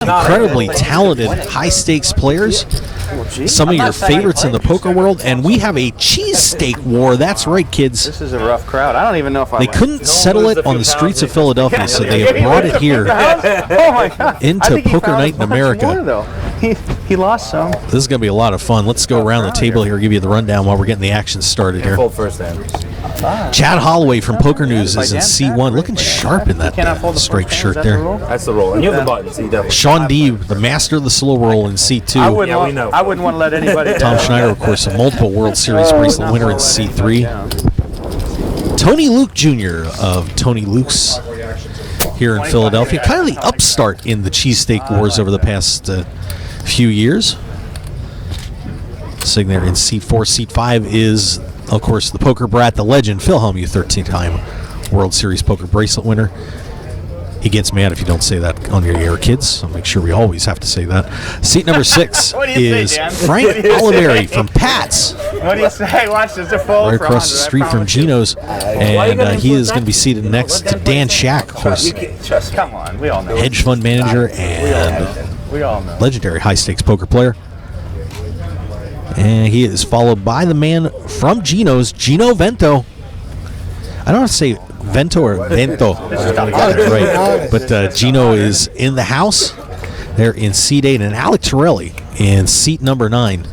Incredibly talented, high-stakes players. Some of your favorites in the poker world, and we have a cheesesteak war. That's right, kids. This is a rough crowd. I don't even know if They couldn't settle it on the streets of Philadelphia, so they have brought it here into Poker Night in America. He lost some. This is going to be a lot of fun. Let's go around the table here, give you the rundown while we're getting the action started here. Fold first hand. Chad Holloway from Poker News is in C1, looking sharp in that striped shirt there. That's the roll. And you have the buttons, so you definitely. Sean D, the master of the slow roll in C2. I wouldn't want to let anybody Tom Schneider, of course, a multiple World Series bracelet winner in C3. Tony Luke Jr. of Tony Luke's here in Philadelphia. Kind of the upstart in the cheesesteak wars over the past few years. Sitting there in C4. Seat 5 is, of course, the poker brat, the legend, Phil Hellmuth, 13-time World Series poker bracelet winner. He gets mad if you don't say that on your air, kids. So make sure we always have to say that. Seat number 6 is Frank Oliveri from Pat's. What do you say? Watch this. Right across the street from Gino's. And he is going to be seated next to Dan Shack, of course. Come on. We all know. Hedge fund manager and we all know. Legendary high-stakes poker player. And he is followed by the man from Gino's, Gino Vento. I don't want to say Vento or Vento. Right. But Gino is in the house. They're in seat 8, and Alec Torelli in seat number 9.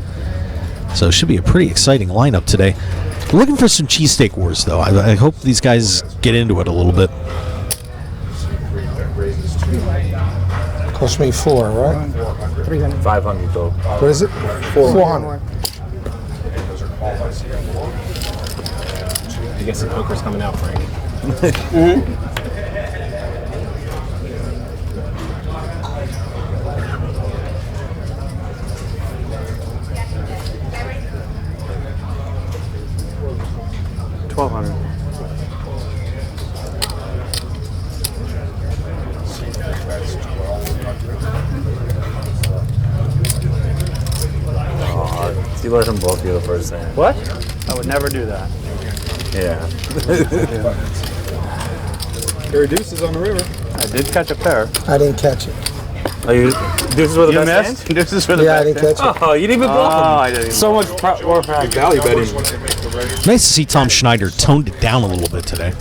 So it should be a pretty exciting lineup today. We're looking for some cheesesteak wars, though. I hope these guys get into it a little bit. Cost me 4, right? 300. 500 total. What is it? 400. I guess the poker's coming out, Frank. Mm-hmm. $1,200. You let him both you the first hand. What? I would never do that. Yeah. There are deuces on the river. I did catch a pair. I didn't catch it. Are you deuces were the You best missed? hand? Deuces for the Yeah, I best didn't catch it. Oh, you didn't even block him. I didn't. So much more practice. Value betting. Nice to see Tom Schneider toned it down a little bit today.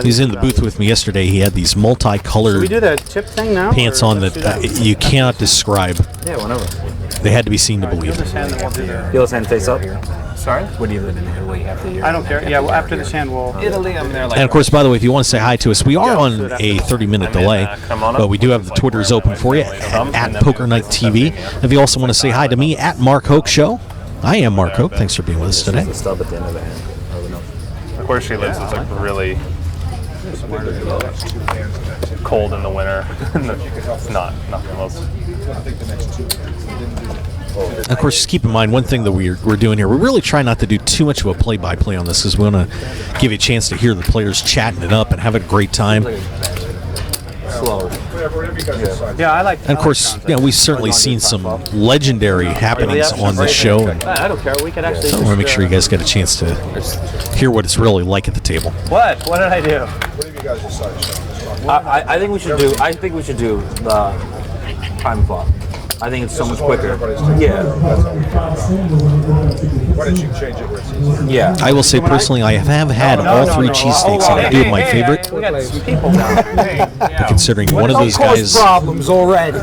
He was in the booth with me yesterday. He had these multicolored Should we do the chip thing now? pants on that you cannot describe. Yeah, whenever. They had to be seen to believe. This hand, then we'll do the... Feel his hand face up. Sorry? What do you live in Italy half the year? I don't care. Yeah, well, after this hand, we'll... Italy, I'm there like. And of course, by the way, if you want to say hi to us, we are on a 30-minute delay, but we do have the Twitters open for you at Poker Night TV. If you also want to say hi to me at Mark Hoke Show, I am Mark Hoke. Thanks for being with us today. The stub at the end of the hand. Where she lives is like really cold in the winter. It's not the most. And of course, just keep in mind one thing that we're doing here. We really try not to do too much of a play-by-play on this because we want to give you a chance to hear the players chatting it up and have a great time. Slow. Yeah, I like... And of course, we've certainly seen some legendary happenings on this show. And I don't care. We could actually... I want to make sure you guys get a chance to hear what it's really like at the table. What? What did I do? I think we should do. I think we should do the time flop. I think it's so much quicker. Yeah. Why didn't you change it where it's easier? Yeah. I will say personally, I have had all 3 cheesesteaks, and I do have my favorite. We got some people down here. Considering one of those guys Problems already.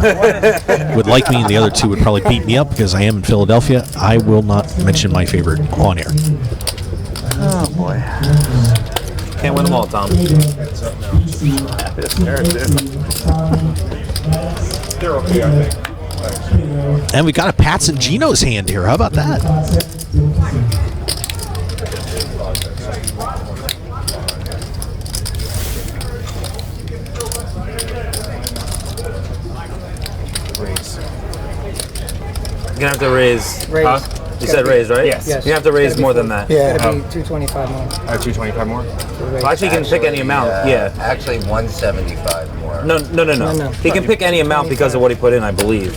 would like me and the other 2 would probably beat me up because I am in Philadelphia, I will not mention my favorite on air. Oh, boy. Can't win them all, Tom. They're okay, I think. And we got a Pats and Gino's hand here. How about that? You're gonna have to raise. Raise. Huh? You said raise, right? Yes. Yes. You have to raise more than that. Yeah. It'd be 225 more. 225 more? Well, actually, you can pick any amount. Yeah. Actually, 175 more. No. No. He can pick any amount because of what he put in, I believe.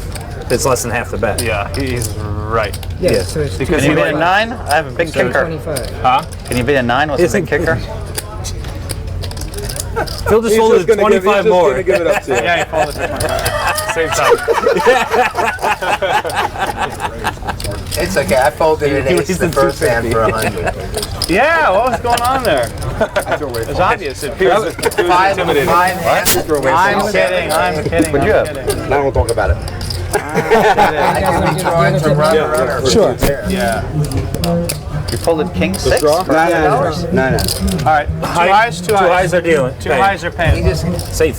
It's less than half the bet. Yeah, he's right. Yes. Yeah. So it's Can you beat a 9? I have a big kicker. 225. Huh? Can you beat a 9 with a big kicker? Phil just folded 25 more. Give it up to you. Yeah, he folded it. same time. It's okay. I folded an ace the first hand for 100. Yeah, what was going on there? It's obvious. It appears Five intimidating. hands. I'm kidding. I'm kidding. What'd you I'm have? kidding. Now we'll talk about it. I could be drawing some runner. Sure. Yeah. You pulled king six? draw? For $100? No. All right. Two highs, two Two highs are dealing. Two highs are He paying. just Safe.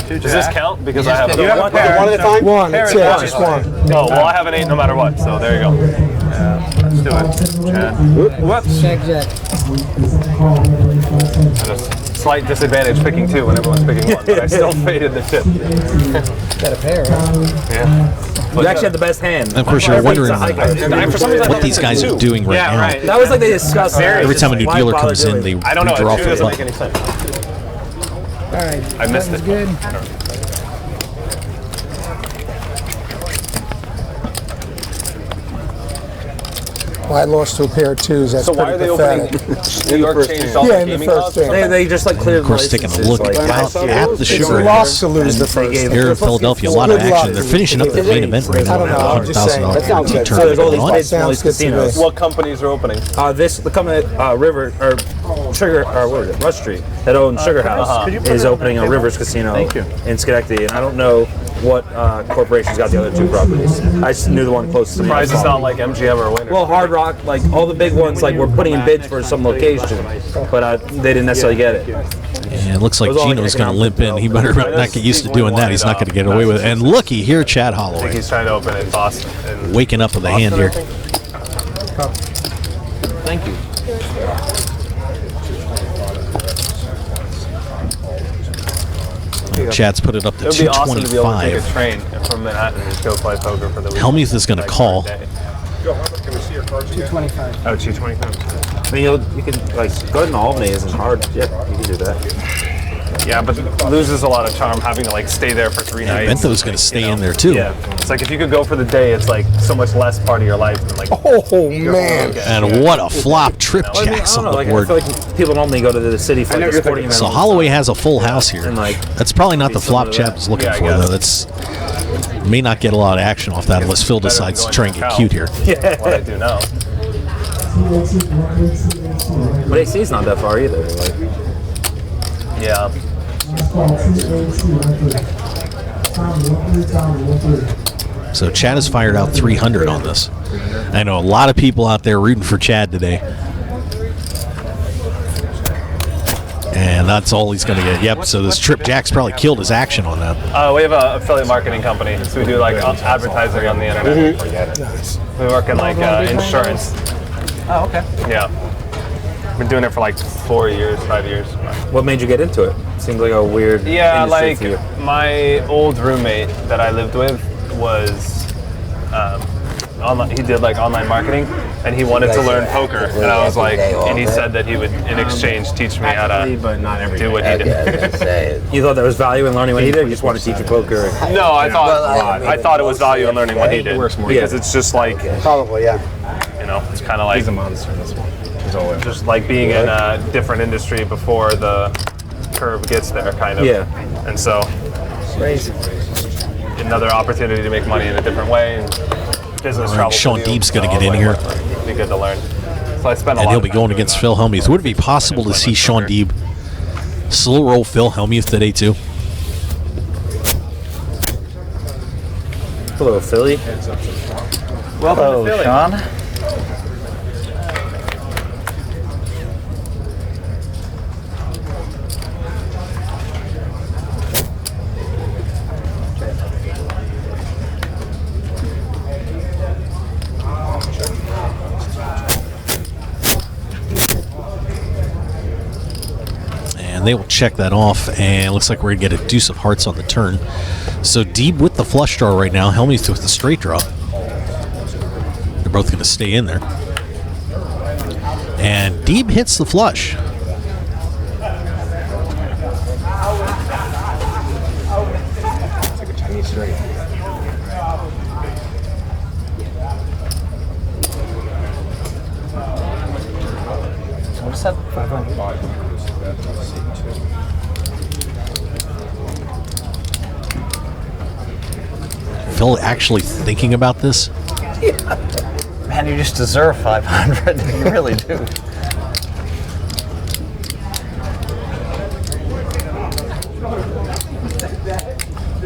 Two Does this jack. count? Because You I have just no. pick You have a pair. One at a time? One. Pair That's is it. one. Just one. Oh, well, I have an 8 no matter what, so there you go. Let's do it. Chad. Whoops. Jack, jack. At a slight disadvantage picking 2 when everyone's picking 1, but I still faded the tip. Got a pair, huh? Yeah. You actually had the best hand. And of course, you're wondering For some reason, I what thought these it guys was are doing right Yeah, now. right. That was like they discussed. Every time a new Why dealer bother comes in, doing they I don't know. redraw It for doesn't a make buck. any sense. All right. I missed it. Good. Well, I lost to a pair of twos. That's So why are pretty they pathetic. opening? New York changed all Yeah, the in the gaming first laws? game. They just like cleared. Of course, taking a look at the It's sugar a loss to lose the first. here in Philadelphia. A lot of Good action. luck. They're finishing up the main event right now. I don't know, I'm just saying. $100,000 That sounds guaranteed good. So there's all tournament these going on. big small Sounds good to me. casinos. What companies are opening? The company River or Sugar or what is it? Rush Street that owns Sugar House is opening a Rivers Casino in Schenectady, and I don't know what corporation's got the other two properties. I just knew the one closest to me. Surprised it's not like MGM or Winter. Well, Hard Rock, like all the big ones, like we're putting in bids for some location, but they didn't necessarily get it. And it looks like It was all like Gino's going to economic limp in. He better not get used to doing that. He's not going to get away with it. And looky here, Chad I think Holloway he's trying to open in Boston. In waking up with a hand here. Thank you. Chad's put it up to It would be awesome to be able to take a 225. train from Manhattan and just go play poker for the week. Helmuth is going to call. Can we see your cards again? 225. Oh, 225. I mean, you can like go to Albany isn't hard. Yeah, you can do that. Yeah, but it loses a lot of charm having to like stay there for 3 nights. Bento's going to stay in there too. Yeah, it's like if you could go for the day, it's like so much less part of your life than like. Oh, man. And what a flop trip Well, I mean, I jacks don't on know, the like, I board. feel like people normally go to the city for like a sporting event. So Holloway has a full house here. And, like, That's probably not the flop similar to Chad was looking Yeah, I for guess. though. That's may not get a lot of action off that unless Phil decides to try and get cute here. What I do now. But AC's not that far either. Like, Yeah. So Chad has fired out 300 on this. I know a lot of people out there rooting for Chad today. And that's all he's going to get. Yep, so this trip Jack's probably killed his action on that. We have an affiliate marketing company, so we do like advertising on the internet. We work in like insurance. Oh, okay. Yeah. Been doing it for like 4 years, 5 years. what made you get into it? Seems like a weird. Yeah, industry like for you. my old roommate that I lived with was online. He did like online marketing, and he wanted to learn poker. And I was like, and he said that he would, in exchange, teach me how to but not every do what he Yeah, I was did. gonna say. You thought there was value in learning what he did. You just wanted to teach you poker. No, I thought Well, I mean, I thought it was value in learning what he did works more. because it's just like Probably, yeah. you know, it's kind of like He's a monster, this one. He's always. just like being in a different industry before the curve gets there, kind of. Yeah. And so, another opportunity to make money in a different way. And business All right, travel. Sean to do, Deeb's gonna so get I in was here. like, It'd be good to learn. So I spent a And lot he'll of be time going doing against that. Phil Hellmuth. Would it be possible to see Sean Deeb slow roll Phil Hellmuth today too? Hello, Philly. Welcome to Philly. Sean. And they will check that off, and it looks like we're going to get a deuce of hearts on the turn. So Deeb with the flush draw right now, Hellmuth with the straight draw. They're both going to stay in there. And Deeb hits the flush. It's like a Chinese straight. What's that? 500. Phil actually thinking about this? Man, you just deserve 500. You really do.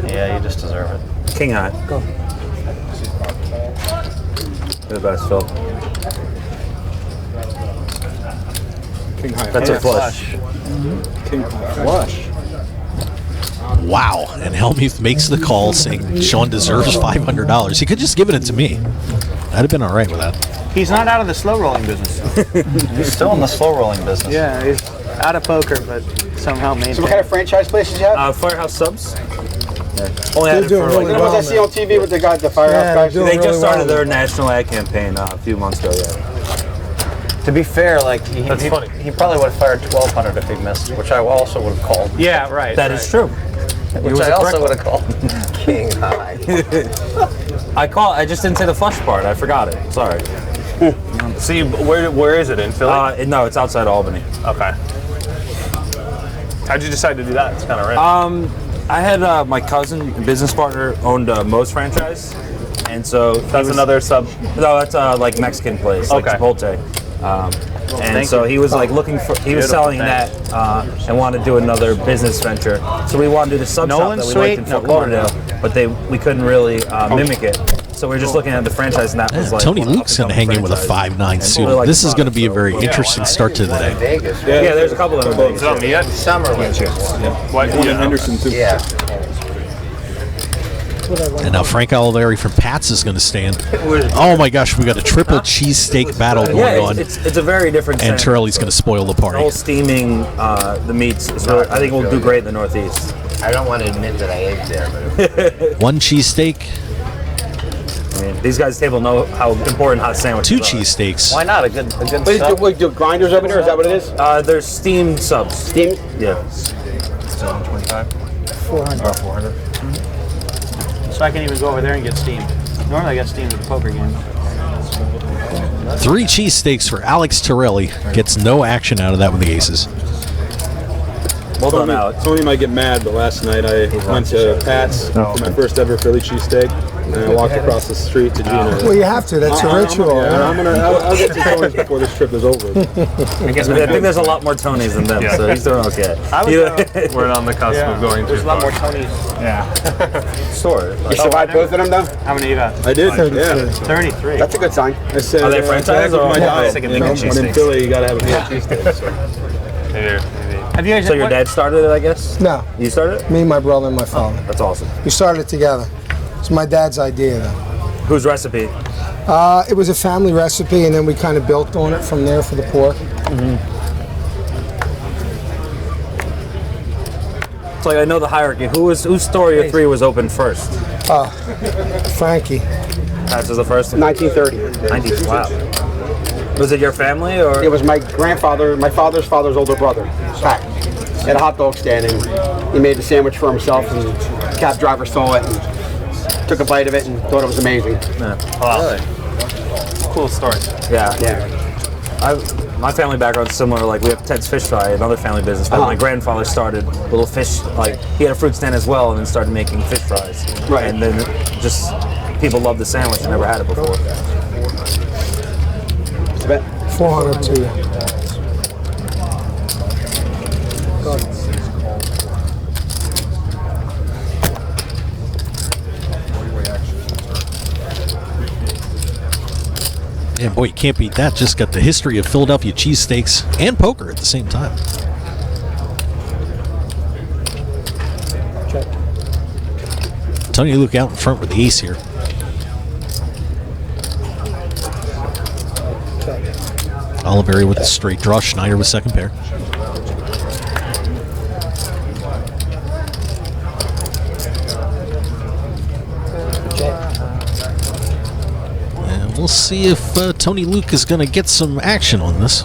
Yeah, you just deserve it. King high. Go. You're the best, Phil. King high. That's a flush. King high. Flush. Wow. And Helmuth makes the call saying Sean deserves $500. He could just given it to me. I'd have been all right with that. He's not out of the slow rolling business. He's still in the slow rolling business. Yeah, he's out of poker, but somehow maintained. So what kind of franchise places you have? Firehouse Subs. Only had it doing for really You know well, what I see on TV with the guy, the Firehouse Yeah, guys? they're They doing just really started well. their national ad campaign a few months ago. Yeah. To be fair, like he funny. he probably would have fired 1,200 if he missed, which I also would have called. Yeah, right. That is true. Which I also would have called. King high. I just didn't say the flush part. I forgot it. Sorry. See, where is it in Philly? No, it's outside Albany. Okay. How'd you decide to do that? It's kind of random. I had my cousin, business partner, owned Moe's franchise, and so That's another sub. No, that's like Mexican place, like Okay. Chipotle. And thank so you. he was like looking for, he was Beautiful, selling thanks. that and wanted to do another business venture. So we wanted to do the sub shop Nolan that we Sweet? liked in No, Fort come on Lauderdale, but we couldn't really mimic it. So we were just looking at the franchise, and that was like Tony one of the Luke's going to up-and-coming hang in with a franchises. 5'9" And suit. really like This the is going to be a product, very interesting start to the day. Vegas. Yeah, there's a couple of them. Is it on me yet? Summerlin. What? One in Henderson, too. Yeah. And now Frank Oliveri from Pats is going to stand. Oh my gosh, we got a triple cheesesteak battle going Yeah, on. it's a very different. And scent. Torelli's going to spoil the The party. whole steaming the meats is really, I think we'll do great in the Northeast. I don't want to admit that I ate there, but One cheesesteak, I mean, these guys at the table know how important hot sandwiches two are. cheesesteaks. Why not? A good Wait, sub. do grinders over there? Is that what it is? They're steamed subs. Steamed? Yeah. 400. So I can even go over there and get steamed. Normally I get steamed at the poker game. 3 cheesesteaks for Alex Torelli. Gets no action out of that with the aces. Well done, Alex. Tony might get mad, but last night I went to Pat's for my first ever Philly cheasteak, and I walked across the street to Gino's. Well, you have to. That's a ritual. I'll get to Tony's before this trip is over. I think there's a lot more Tonys than them, so he's doing okay. We're on the cusp of going too There's a lot far. more Tonys. Store. You survived both of them, though? How many you got? I did. 33. Yeah. 33. That's a good sign. I said, Are they franchise or my all- diet? thinking You know, big when in cheesesteaks. Philly, you gotta have a big cheesesteak. So. Maybe. Have you guys? So your dad started it, I guess? No, You started it? me, my brother, and my father. That's awesome. We started it together. It's my dad's idea, though. Whose recipe? It was a family recipe, and then we kind of built on it from there for the pork. It's like I know the hierarchy. Whose story of 3 was open first? Frankie. Pat's was the first one. 1930. 90s. Wow. Was it your family or? It was my grandfather, my father's older brother, Pat. He had a hot dog stand, and he made the sandwich for himself, and the cab driver saw it and took a bite of it and thought it was amazing. Wow. Cool story. Yeah. Yeah. My family background's similar. Like we have Ted's Fish Fry, another family business. But my grandfather started little fish. Like he had a fruit stand as well, and then started making fish fries. Right. And then just people loved the sandwich and never had it before. It's about 400 to you. And boy, you can't beat that. Just got the history of Philadelphia cheesesteaks and poker at the same time. Tony Luke out in front with the ace here. Oliveri with a straight draw. Schneider with second pair. And we'll see if Tony Luke is going to get some action on this.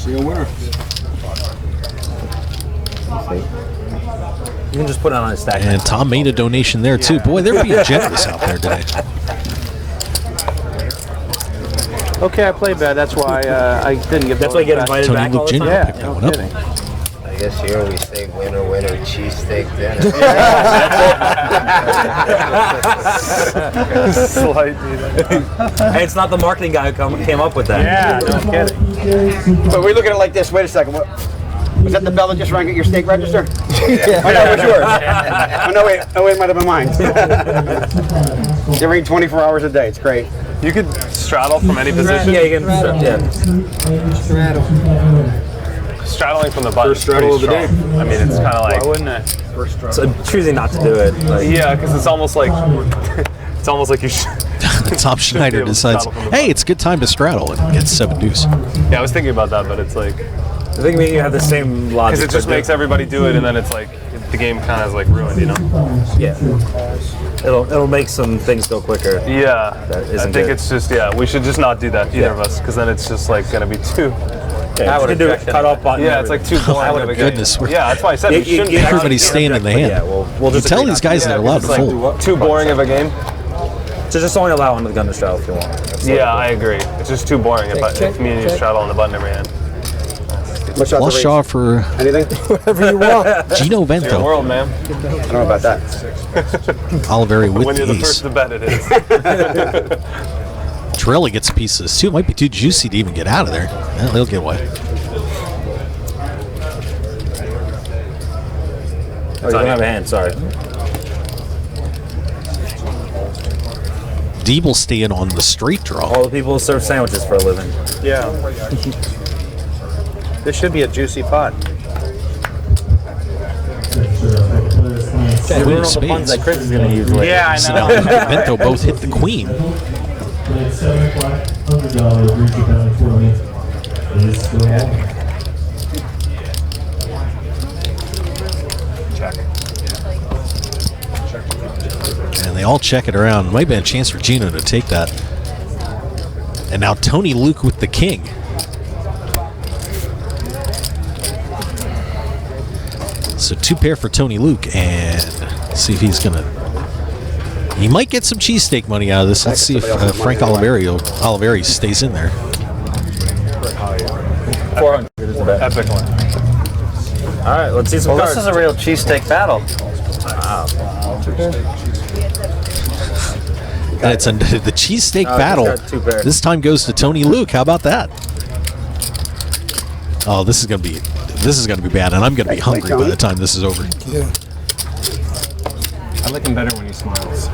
see a winner. You can just put it on a stack. And Tom made a donation there too. Boy, they're being generous out there today. Okay, I played bad. That's why I didn't get. That's why you get invited Tony back all Luke the Jr. time. Yeah, picked that no one up. kidding. I guess here we say winner, winner, cheesesteak dinner. Hey, it's not the marketing guy who came up with that. Yeah, no kidding. But we look at it like this. Wait a second. What, was that the bell that just rang at your steak register? Yeah. Oh, that was yours. Oh, no, wait. Oh, wait, it might have been mine. They ring 24 hours a day. It's great. You could straddle from any position. Yeah, you can. Yeah. Straddling from the button. First straddle of the day. I mean, it's kind of like. Why wouldn't I? So I'm choosing not to do it. Like, Yeah, because it's almost like you should. Tom Schneider decides, hey, it's a good time to straddle, and gets 7 deuce. Yeah, I was thinking about that, but it's like I think you have the same logic. because it just but makes everybody do it, and then it's like the game kind of is like ruined, you know? Yeah. It'll make some things go quicker. Yeah, That I isn't think good. it's just we should just not do that either of us, because then it's just like gonna be too. Yeah, you can do it. Cut off button. Yeah, it's like too boring of a game. Goodness, we're- Yeah, that's why I said it shouldn't. Everybody's staying in the hand. Yeah, we'll You just tell agree these not guys to. they're allowed to fold. Too boring of a game. So just only allow onto the gun to straddle if you want. That's Yeah, I agree. It's just too boring if me and you straddle on the button every hand. What's your Plus Shaw for Anything? Whatever you want. Gino The Vento. world, man. I don't know about that. Oliveri with When you're the the first ace. to bet, it is. Torelli gets a piece of this too. It might be too juicy to even get out of there. Yeah, they'll get away. Oh, you don't have a hand. Sorry. Deeble staying on the straight draw. All the people who serve sandwiches for a living. Yeah. This should be a juicy pot. We don't know the spades. puns that Chris is going to use later. Yeah, I So know. now Luke and Vento both hit the queen. $7,500 Richie County tournament is still on. And they all check it around. Might be a chance for Gino to take that. And now Tony Luke with the king. So 2 pair for Tony Luke, and see if he's gonna. He might get some cheesesteak money out of this. Let's see if Frank Oliveri stays in there. 400 is the bet. Epic one. All right, let's see some Well, cards. this is a real cheesesteak battle. And it's the cheesesteak Oh, he's battle. got 2 pairs. This time goes to Tony Luke. How about that? Oh, this is gonna be bad, and I'm gonna be hungry by the time this is over. Yeah. I like him better when he smiles.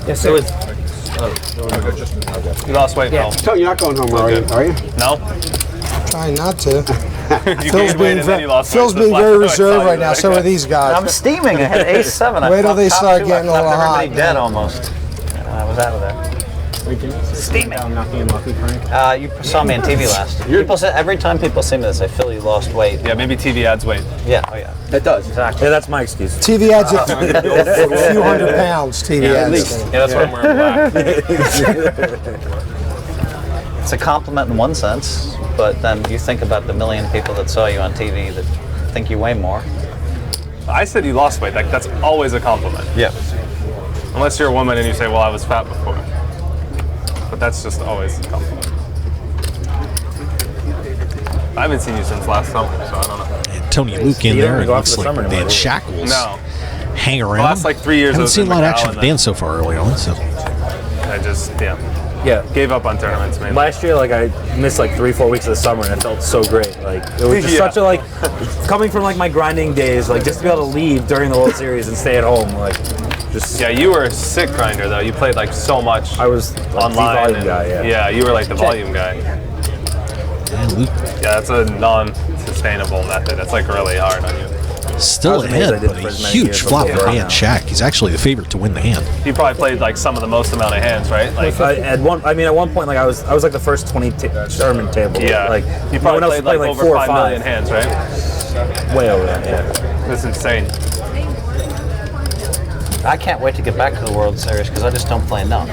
Yes, so it's You lost weight, Phil. Tony, you're not going home, are you? No? Trying not to. You Phil's gained weight being, and then you lost Phil's weight. being That's very why I saw reserved you right now. like So are that. these guys. I'm steaming. I had ace 7. I Wait till thought they top start 2. getting a I little thought everybody hot, dead man. almost. I was out of there. Steaming. You saw me on TV last. People say every time people see me, they say, "Phil, you lost weight." Yeah, maybe TV adds weight. Yeah. Oh yeah. It does. exactly. Yeah, that's my excuse. TV adds a few hundred pounds. TV At adds. least. Yeah, that's why I'm wearing black. It's a compliment in one sense, but then you think about the million people that saw you on TV that think you weigh more. I said you lost weight. Like, that's always a compliment. Yep. Unless you're a woman and you say, well, I was fat before. But that's just always a compliment. I haven't seen you since last summer, so I don't know. And Tony Luke in You don't there, even and go out looks for the like summer Dan anymore, do you? Shackles No. hang around. last, like, 3 years I Haven't was seen a in lot of Macau action and from then- Dan so far early on. So I just, Yeah. gave up on tournaments, man. Last year, like I missed like 3-4 weeks of the summer, and it felt so great. Like it was just Yeah. such a like coming from like my grinding days, like just to be able to leave during the World Series and stay at home, like just. Yeah, you were a sick grinder, though. You played, like, so much I was like, online. the volume and- guy. Yeah. you were, like, the volume guy. and Luke Yeah, that's a non-sustainable method. That's, like, really hard on you. still I was amazed I ahead, did but for a as many huge years flop before for that. Dan Shack. He's actually the favorite to win the hand. You probably played, like, some of the most amount of hands, right? Like, At one point, like I was like the first 20 tournament table. yeah. Like you no probably one else played, was like, playing over 4 or 5 5 million hands, right? Way over that. Yeah. That's insane. I can't wait to get back to the World Series because I just don't play enough.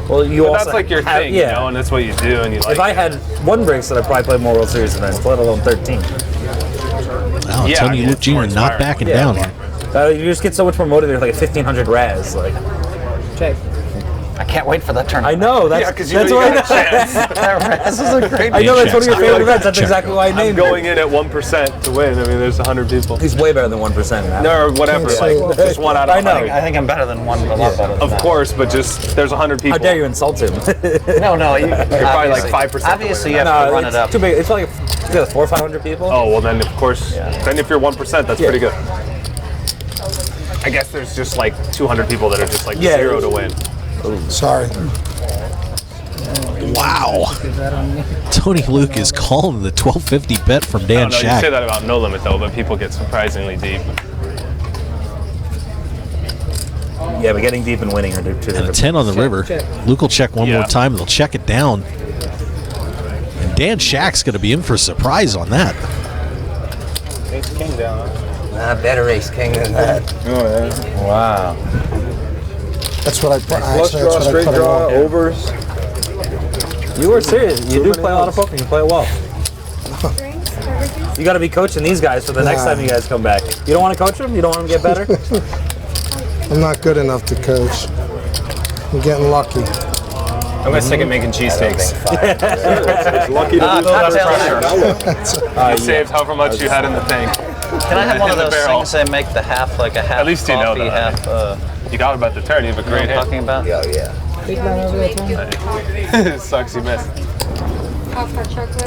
Well, you But also that's, like, your have- thing, yeah. you know, and that's what you do, and you like If I it. had one bracelet, I'd probably play more World Series events, let alone 13. Wow, Yeah, Tony I mean, Luke it's more Jr. not inspiring. backing Yeah. down here. You just get so much more motivated, like a 1500 Raz. Like, I can't wait for that tournament. I know that's because that's you why got a chance. This is a great. I know that's one of your Check. favorite events. That's Check. exactly why I I'm named going it. in at 1% to win. I mean, there's 100 people. He's way better than 1%. Now. No, or whatever. Can't Like, say- just 1 out of I know. 100. I think I'm better than one, but a lot better than Of that. course, but just there's 100 people. How dare you insult him? No, you're probably like 5% to Obviously, you win. have to run it's it up. too big. It's like 400 or 500 people. Oh well, then of course. Then if you're 1%, that's pretty good. I guess there's just like 200 people that are just like 0 to win. Sorry. Wow. Tony Luke is calling the 1250 bet from I Dan don't know, you say Shack. that about No Limit though, but people get surprisingly deep. Yeah, but getting deep and winning are two And a different. 10 on the river. Luke will check one Yeah. more time. They'll check it down. And Dan Shack's going to be in for a surprise on that. Ace King down. Better ace king than that. Wow. That's what I put. Actually, that's what I put on. overs. You were serious. You do play a lot of poker. You play it well. You got to be coaching these guys for the next Nah. time you guys come back. You don't want to coach them? You don't want them to get better? I'm not good enough to coach. I'm getting lucky. I'm gonna stick at making cheesesteaks. Lucky You saved however much you had in the tank. Can I have one of In the those barrel. things that make the half like a half At least you know coffee, that. half You got about the turn. You have a you know great what I'm hand. talking about? It sucks you missed.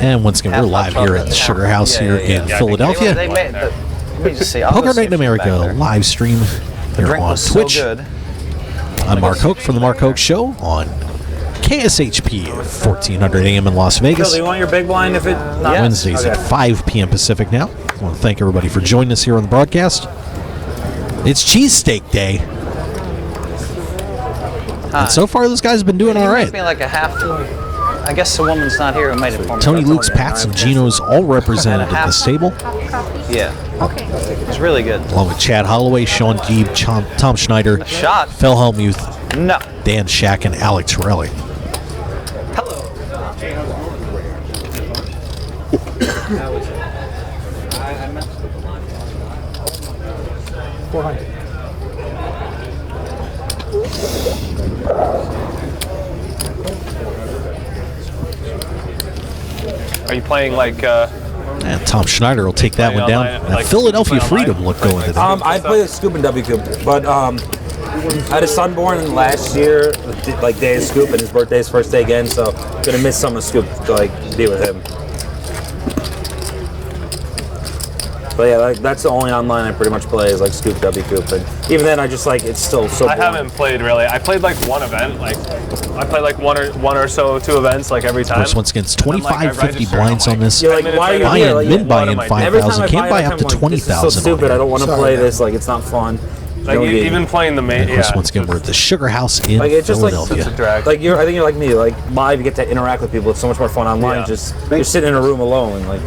And once again, we're live here at the Sugar House here in Philadelphia. They made let me just see. I'll Poker go see Night in if she's back America there. live stream The here drink on was Twitch. so good. I'm Mark Hoke from the Mark Hoke Show on KSHP 1400 AM in Las Phil, Vegas. do you want your big blind if it... Yes. Wednesdays at 5 p.m. Pacific now. I want to thank everybody for joining us here on the broadcast. It's cheesesteak day. And so far, those guys have been doing all You right. made me like a half. I guess the woman's not here who made it for me. Tony Luke's, Pats, and Geno's all represented at this table, Yeah. Okay. It's really good. along with Chad Holloway, Sean Deeb, Tom Schneider, Shot. Phil Hellmuth, No. Dan Shack, and Alex Torelli. Hello. Are you playing like? And Tom Schneider will take that one down. Online, And like, Philadelphia play Freedom online? look going today. I played Scoop and W Coop, but I had a son born last year, like day of Scoop, and his birthday's first day again, so gonna miss some of Scoop to like be with him. But yeah, like that's the only online I pretty much play is like Scoop, W Coop, and even then I just like it's still so. I boring. haven't played really. I played like one event. Like I play like one or so, 2 events like every Of time. course, once again, it's And then, like, I 25.50 register, blinds I'm on this. You're like, why are you Buy here? in, Like, mid buy in what am I- every time 5,000. I Can't buy it, up to I'm like, 20,000. This is so stupid. I don't want to Oh, play this. Like it's not fun. Like No game. even playing the main. Of course, Yeah. once again, we're at the Sugar House in Like it's just like Philadelphia. It's a drag. Like I think you're like me. Like live, you get to interact with people. It's so much more fun online. Yeah. Just you're sitting in a room alone. Like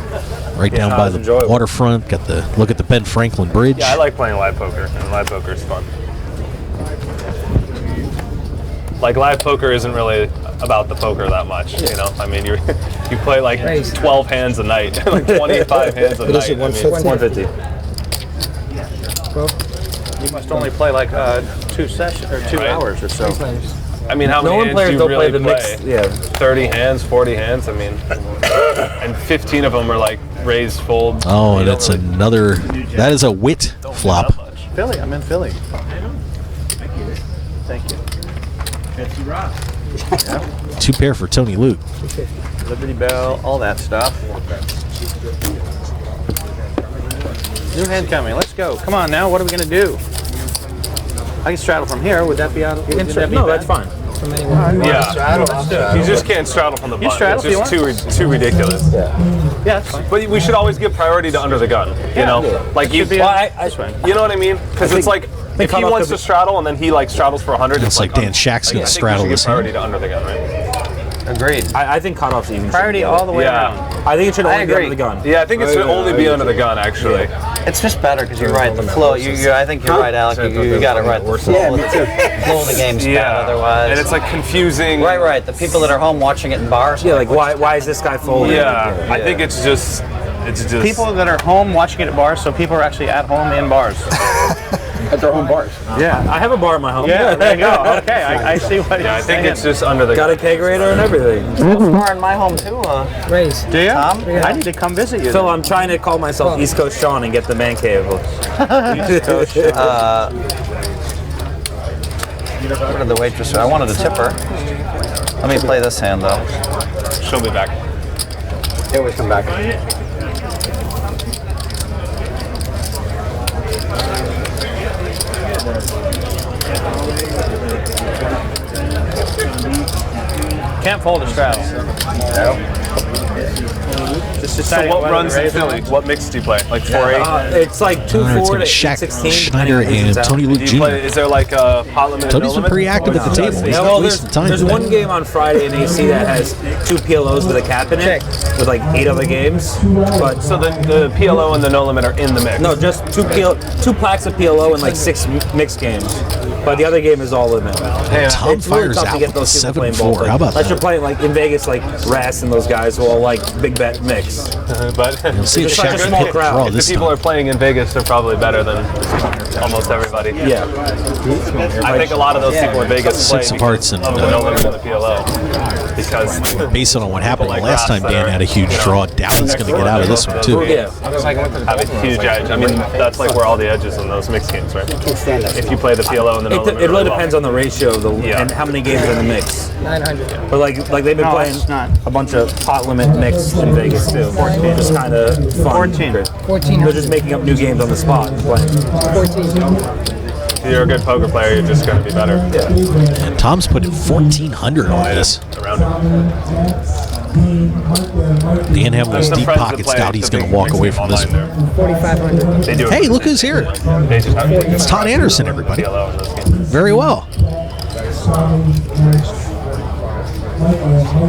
right down Yeah, by it's the enjoyable. waterfront. Got the look at the Ben Franklin Bridge. Yeah, I like playing live poker, and live poker is fun. Like live poker isn't really about the poker that much, you know. I mean, you play like 12 hands a night, like 25 hands a What is night. it, 150? 150. You must only play like 2 sessions or 2 Right. hours or so. I mean, how No many one hands players do you don't play really the mix. Yeah. 30 hands, 40 hands. I mean, and 15 of them are like raised, fold. Oh, You and don't it's really- another. That is a wit don't do flop. that much. Philly, I'm in Philly. Thank you. 2 pair for Tony Luke. Liberty Bell, all that stuff. New hand coming. Let's go. Come on now. What are we gonna do? I can straddle from here. Would that be out? Would that be No, bad? that's fine. Yeah, you just can't straddle from the button. straddle It's if you just too ridiculous. Yeah, that's fine. But we should always give priority to under the gun. You know, like you. Should be Well, a- I- that's fine. You know what I mean? Because it's like if he cutoff wants could to be- straddle and then he like straddles for 100, It's like Dan Shack's I gonna think straddle we should this give priority hand. to under the gun, right? Agreed. I think cutoffs even. Priority should be all the way Yeah. around. I think it should I only be agree. under the gun. Yeah, I think it should only be under the gun, actually. It's just better because you're right. The flow. I think you're right, Alec. You got it right. The flow, flow of the game's bad otherwise. and it's like confusing. right. The people that are home watching it in bars. Yeah, like why is this guy folding? Yeah, I think it's just People that are home watching it at bars, so people are actually at home in bars. at their home bars. Yeah. I have a bar in my home. Yeah, there you go. Okay, I see what Yeah, I he's think saying. it's just under the. Got a kegerator and everything. Bar in my home too. Raise. Do you? Tom? I need to come visit you. Phil, I'm trying to call myself East Coast Sean and get the man cave. What did the waitress say? I wanted a tipper. Let me play this hand though. She'll be back. They always come back. Can't fold a straddle. Just So deciding what whether runs to in raise Philly? it. What mix do you play? Like 4-8? It's like All right, it's 2-4 gonna to be Shaq, 16. Schneider, and Tony Luke Do you play? Jr. Is there like a pot limit? Tony's no been limit? pretty active at the table. He's Yeah, got well, wasted time there's today. one game on Friday in AC that has 2 PLOs with a cap in it, with like 8 other games. But So the PLO and the no limit are in the mix. no, just 2 plaques of PLO and like 6 mixed games. But the other game is all limit. Tom It's really fires tough to out get with the those people playing 7-4. both. How about Unless you're that? playing like in Vegas, like Ras and those guys who all like big bet mix. But You'll see It's if such a Shaq small can hit crowd. draw if this the people time. are playing in Vegas, they're probably better than almost everybody. Yeah. I think a lot of those people in Vegas play Six of because hearts and, of the no limit of the PLO. Because Based on what happened the like last time Ross Dan that had a are, huge you know, draw, Dowden's going to get out of this one too. Yeah. have a huge edge. I mean, that's like where all the edges in those mixed games, right? Stand up. If you play the PLO and the no It limit really well. depends on the ratio Yeah. and how many games are in the mix. 900. But like they've been No, playing it's not. a bunch of pot limit mix in Vegas too. 14. Just kind of fun. 14. 14. They're just making up new games on the spot and playing. 14. If you're a good poker player, you're just going to be better And Tom's putting 1,400 on this. around it. Dan having those Some deep friends that pockets, play doubt he's the going to big walk mixed away game from this online one. 4,500. They do. Hey, look who's here. They just have It's Todd Anderson, everybody. PLO in those games. Very well.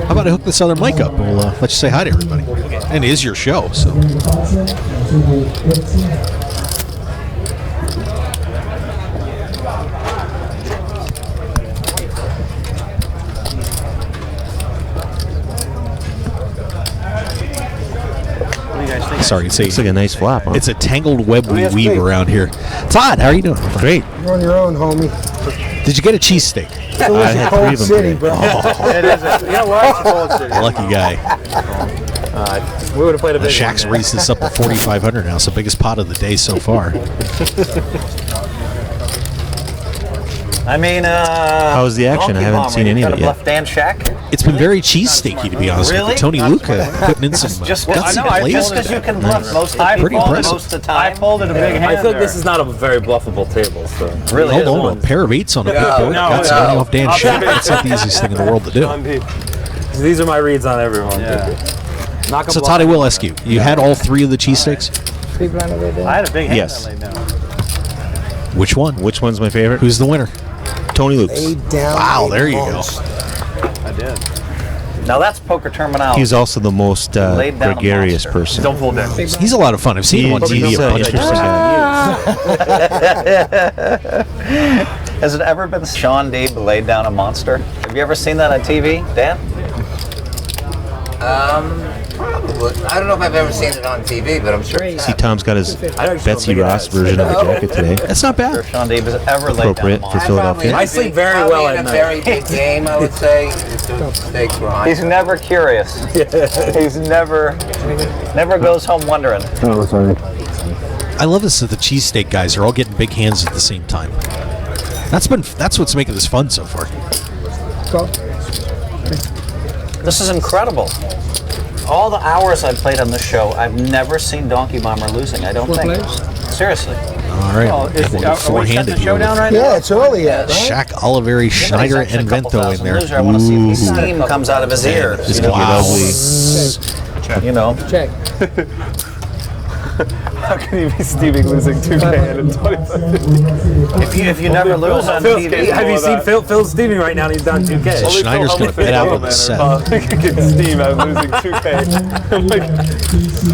How about I hook this other mic up and we'll let you say hi to everybody. And it is your show, so. Sorry, it's like a nice flop, huh? It's a tangled web we weave around here. Todd, how are you doing? Great. You're on your own, homie. Did you get a cheesesteak? I had 3 Cold of them City, today. bro. It is. You know what? It's Cold City. Lucky guy. We would have played a big Shaq's one. raised this up to 4,500 now. It's the biggest pot of the day so far. I mean, How's the action? I Donkey haven't Bomber, seen you any of gotta it yet. bluff Dan Shack. It's been very cheesesteaky, to be honest with Really? you. Tony Luca putting in some Just gutsy plays. just because you can bluff most of Pretty most of the time. I folded a big hand I feel like there. this is not a very bluffable table. So Really Hold is. on, a pair of 8s on a big board. no, Gutsy no. money off Dan Shack. That's not the easiest thing in the world to do. John B. these are my reads on everyone. Knock 'em So, bluff. Todd, I will ask you. You had all 3 of the cheesesteaks? People on the way down. I had a big hand Yes. I laid down. Which one? Which one's my favorite? Who's the winner? Tony Luke's. 8 down. Wow, 8 there you go. bunks. I did. Now that's poker terminology. He's also the most Laid down a gregarious monster. person. Don't fold in. He's a lot of fun. I've seen him on TV He's a bunch of interesting times. guy. Has it ever been Sean Deeb laid down a monster? Have you ever seen that on TV, Dan? Probably. I don't know if I've ever seen it on TV, but I'm sure. See, Tom's got his actually Betsy don't think Ross it version of the has. jacket today. That's not Or bad. Sean Deeb has ever laid down a Appropriate for monster? Philadelphia. I sleep very probably well in at a night. very big game, I would say. If the stakes were high. He's never curious. He's never goes home wondering. I love this that the cheesesteak guys are all getting big hands at the same time. That's what's making this fun so far. Go. This is incredible. All the hours I've played on this show, I've never seen Donkey Bomber losing. I don't Four think. players? Seriously. All right, Oh, is we'll the, go are we four-handed setting the here showdown with right now? Yeah, it's early yet, right? Shaq, Oliveri, Schneider, There's actually and a couple Vento in thousand there. loser. I want to see if the steam comes out of his ear. This You could know? get ugly. You know. Check. How can you be Stevie losing 2K at a 25? If you never lose on Phil, TV, have you seen Phil's Stevie right now? And he's down 2K. Schneider's going to bet out with the set. Get Steve out losing 2K.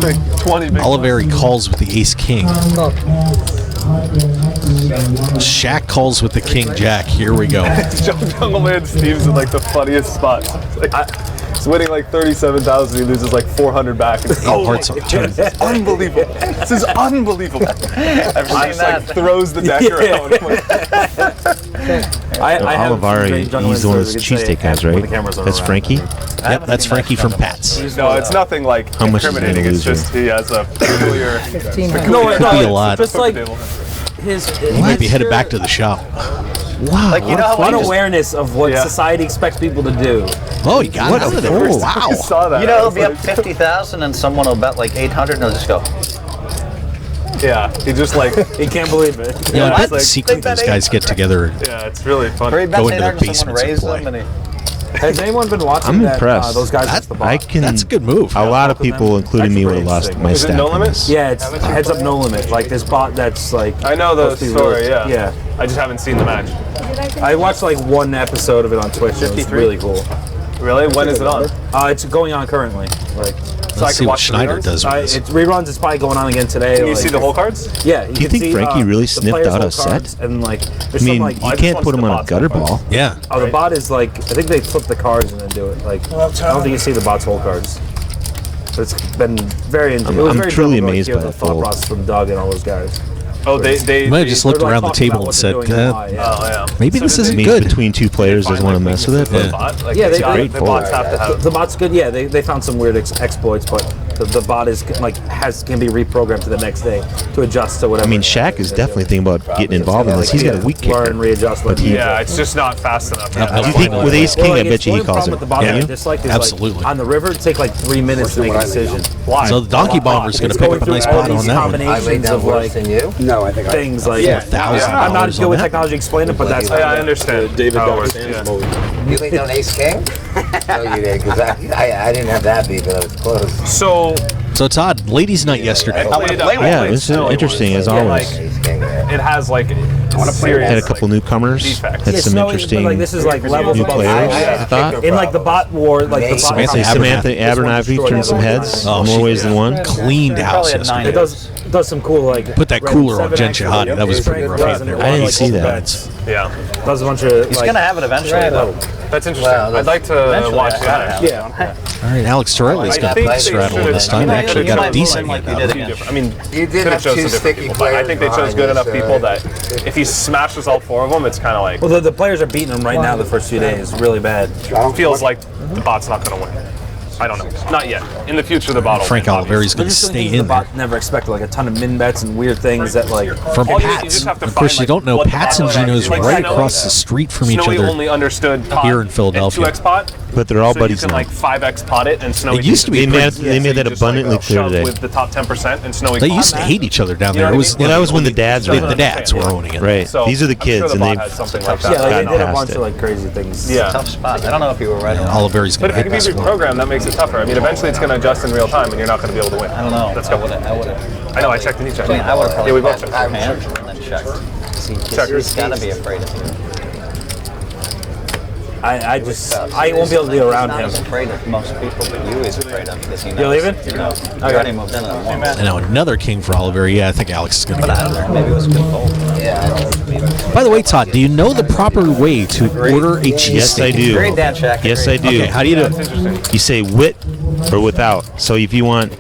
like 20 big Oliveri calls with the ace king. Go. Shaq calls with the King Jack. Here we go. Jungle Man Steve's in like the funniest spot. He's winning like 37,000. He loses like 400 back. And hearts on turn. This is unbelievable. This is unbelievable. I've seen that. Like throws the deck around. Olivari, he's the one with cheesesteak guys, right? That's Frankie? Yep, that's Frankie from Pat's. No, it's nothing like How much is he incriminating. gonna It's lose just he has a peculiar. Could be a lot. Just like his He might be headed back to the shop. Wow. Like, you know how unawareness of what society expects people to do. Oh, he got out of there. Oh, wow. I saw that. You know, I it'll was be up like- 50,000 and someone will bet like 800 and they'll just go. Yeah, he just like. He can't believe it. Yeah, I bet like- secretly these guys get together and Yeah, it's really Or he funny. bets Go into their 800 and someone basements and raised play. them and he. Has anyone been watching I'm that, impressed. those guys That- with the bot? I can. That's a good move. A lot of people, including me, would have lost my Is it stack. No on Limit? this. Yeah, it's heads up no limit. Like this bot that's like. I know the supposed to be story. really- Yeah. Yeah. I just haven't seen the match. I watched like one episode of it on Twitch. It was really cool. Really? When is it on? It's going on currently. Like, So I Let's see can what watch the Schneider reruns? does with this. it's reruns. It's probably going on again today. Can you like, see the whole cards? Yeah. Do you can think see, Frankie really the sniffed players' out a whole set? cards And like, there's I mean, some like. you just can't watched put him the on a bots gutter so far. ball. Yeah. Oh, the bot is like. I think they flip the cards and then do it. Like, I don't think you see the bot's whole cards. But it's been very. It was I'm very truly difficult to amazed hear by the that thought fold. process from Doug and all those guys. Oh, they You might have just looked They're, like, around the talking table about and what they're said, doing and why, yeah. Oh yeah. maybe So this did isn't I mean, good. between two players doesn't want to mess with it. The But bot? Like, Yeah, they- the they- bots have to have. The bot's good. Yeah, they found some weird exploits, but the bot is like can be reprogrammed to the next day to adjust to whatever. I mean, Shaq is definitely thinking about getting involved in this. He's got a weak learn, kicker. readjust. But he- Yeah, it's just not fast enough. Yeah, Do you think with Ace King, I bet you he calls it. With the bottom, Yeah. I dislike is Absolutely. Like, on the river, it take like 3 minutes to make a decision. Why? So the Donkey Bomber's going to It's pick up a through nice all pot on these that one. I laid combinations down of worse like than you. No, I think I. things like. $1,000 I'm not good on with that. technology explaining it, but that's. Yeah, I understand. David how it got works, his yeah. hands mowed. You laid down Ace King? No, you did, because I didn't have that beat, but I was close. So So Todd, ladies' night yesterday. played, Yeah, it was interesting as always. Ace King there. it has like serious. Had a couple newcomers. defects. Had some Snowy, interesting Like this is like levels new above. players. I I thought. In like the bot war, like the bot. Samantha Samantha Abernathy turned some heads, Oh, more she- ways than one. Cleaned house Probably at 9. yesterday. It does some cool like. Put that red cooler on 7X Jen Shahadi. That was pretty rough. I didn't see that. Bets. Yeah, Does a bunch of. He's like, going to have it eventually, though. that's interesting. Well, I'd like to Eventually, watch I that. gotta actually. Yeah. All right, Alex Torelli's I got think a they straddle should've- this time. you Actually might- got you a might decent like hand you out did of it. again. I mean, You did could have have chose two some different sticky people, but I players think they chose behind good you, enough so- people that if he smashes all four of them, it's kind of like Well, the players are beating them right now. The first few days, really bad. feels like the bot's not going to win. I don't know. Not yet. In the future, the bot will Frank win, Oliveri's going to Just stay the in there. bot never expected like a ton of min bets and weird things that like. From All you Pat's. just have to Of course, find, you don't know, what the Pat's and bot is. Gino's Like, right Snowy- across the street from each Snowy other. only understood pot here in Philadelphia. and 2x pot. But they're all So buddies you can now. like 5x pot it, and Snowy It used to be They made, pretty- they made that just, abundantly like, clear shove today. with the top 10%, and Snowy. They pot used to that. hate each other down You know there. what It I was mean? Well, that was when the dads were the dads were owning it. Right. So, These are the I'm sure kids, the and bot they've had something like Yeah, that. like they gotten did a past bunch it. of like crazy things. Yeah. Tough spot. I don't know if you were right. Oliveri's But going if to it can be reprogrammed, that makes it tougher. I mean, eventually it's going to adjust in real time, and you're not going to be able to win. I don't know. Let's go. I would have. I know. I checked and he checked. I mean, I would have Yeah, we probably both bet checked. your hand and then checked. See, Checkers. he's got to be afraid of you. I won't be able to be around He's not him. as afraid of most people, but you is afraid of because he knows. You're leaving? You know, you already moved into the one. And now another king for Oliveri. Yeah, I think Alex is going to But get I out don't of know. there. Maybe it was a good fold. Yeah. By the way, Todd, do you know the proper way to order a cheesesteak? Yes, I do. Great, Dan Shack. Yes, I do. Okay, how do you do it? That's interesting. You say wit or without. So if you want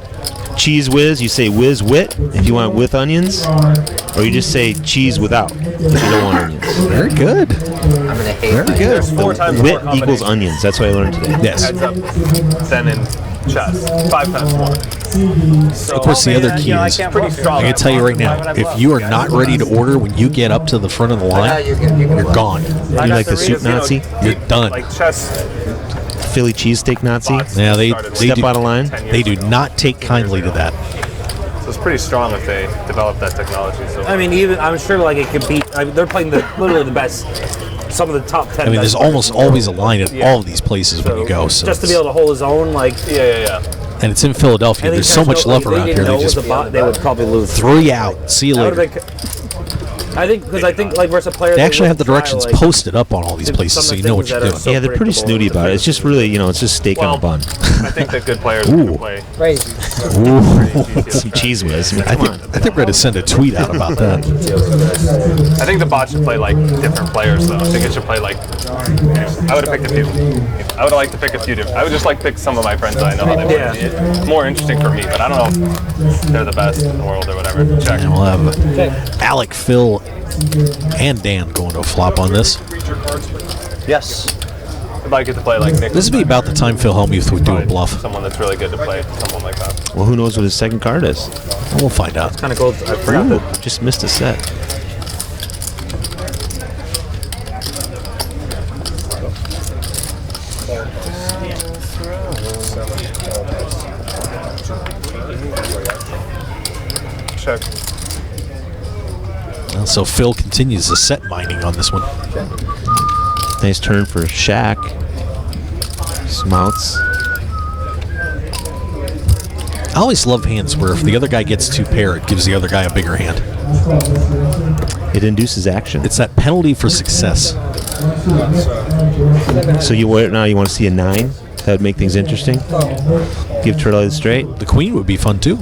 cheese whiz, you say whiz wit. If you want with onions, or you just say cheese without. If you don't want onions. Very good. I'm going to hate Very my good. There's 4 times Wit more equals combinations onions. That's what I learned today. Yes. heads up than in chess. 5 times more. So, Of course, the other key is, pretty strong. I can tell you right now, if you are not ready to order when you get up to the front of the line, you're gone. You like the soup Nazi? You're done. Like chess. Philly cheesesteak Nazi? Yeah, they Step do, out of line? they do not take kindly to that. So it's pretty strong if they develop that technology. So I mean, even I'm sure like it could beat. I mean, they're playing literally the best. Some of the top 10. I mean, there's best almost players in the always a world. line at all of these places when you go. So just to be able to hold his own, like. yeah. and it's in Philadelphia. and There's these so guys much know, love like, around they here. didn't They know just with the bot, they would probably lose. throw you out. See you That later. would've been I think because like versus a player. They that actually have the wouldn't try, directions like, posted up on all these some places, so you know what things you're that are doing. so Yeah, they're pretty predictable snooty with the about it. It's just really, it's just steak on a bun. I think that good players Ooh. can play. Crazy. Some cheese whiz. I mean, I come think on. I think we're going to send a tweet out about that. I think the bot should play like different players though. I think it should play like. I would have picked a few. I would have liked to pick a few different. I would just like pick some of my friends that I know how they play. It's more interesting for me, but I don't know if they're the best in the world or whatever. Check. And we'll have Alec, Phil, and Dan going to a flop on this. Yes. I'd like it to play like Nick. This would be about the time Phil Hellmuth would do a bluff. Someone that's really good to play someone like that. Well, who knows what his second card is? We'll find out. Kind of cool. I forgot Ooh, that. just missed a set. Check. Well, so Phil continues the set mining on this one. Nice turn for Shaq. Smouts. I always love hands where if the other guy gets two pair, it gives the other guy a bigger hand. It induces action. It's that penalty for success. So you want now? You want to see a 9? That would make things interesting. Give Turtle the straight. The queen would be fun too.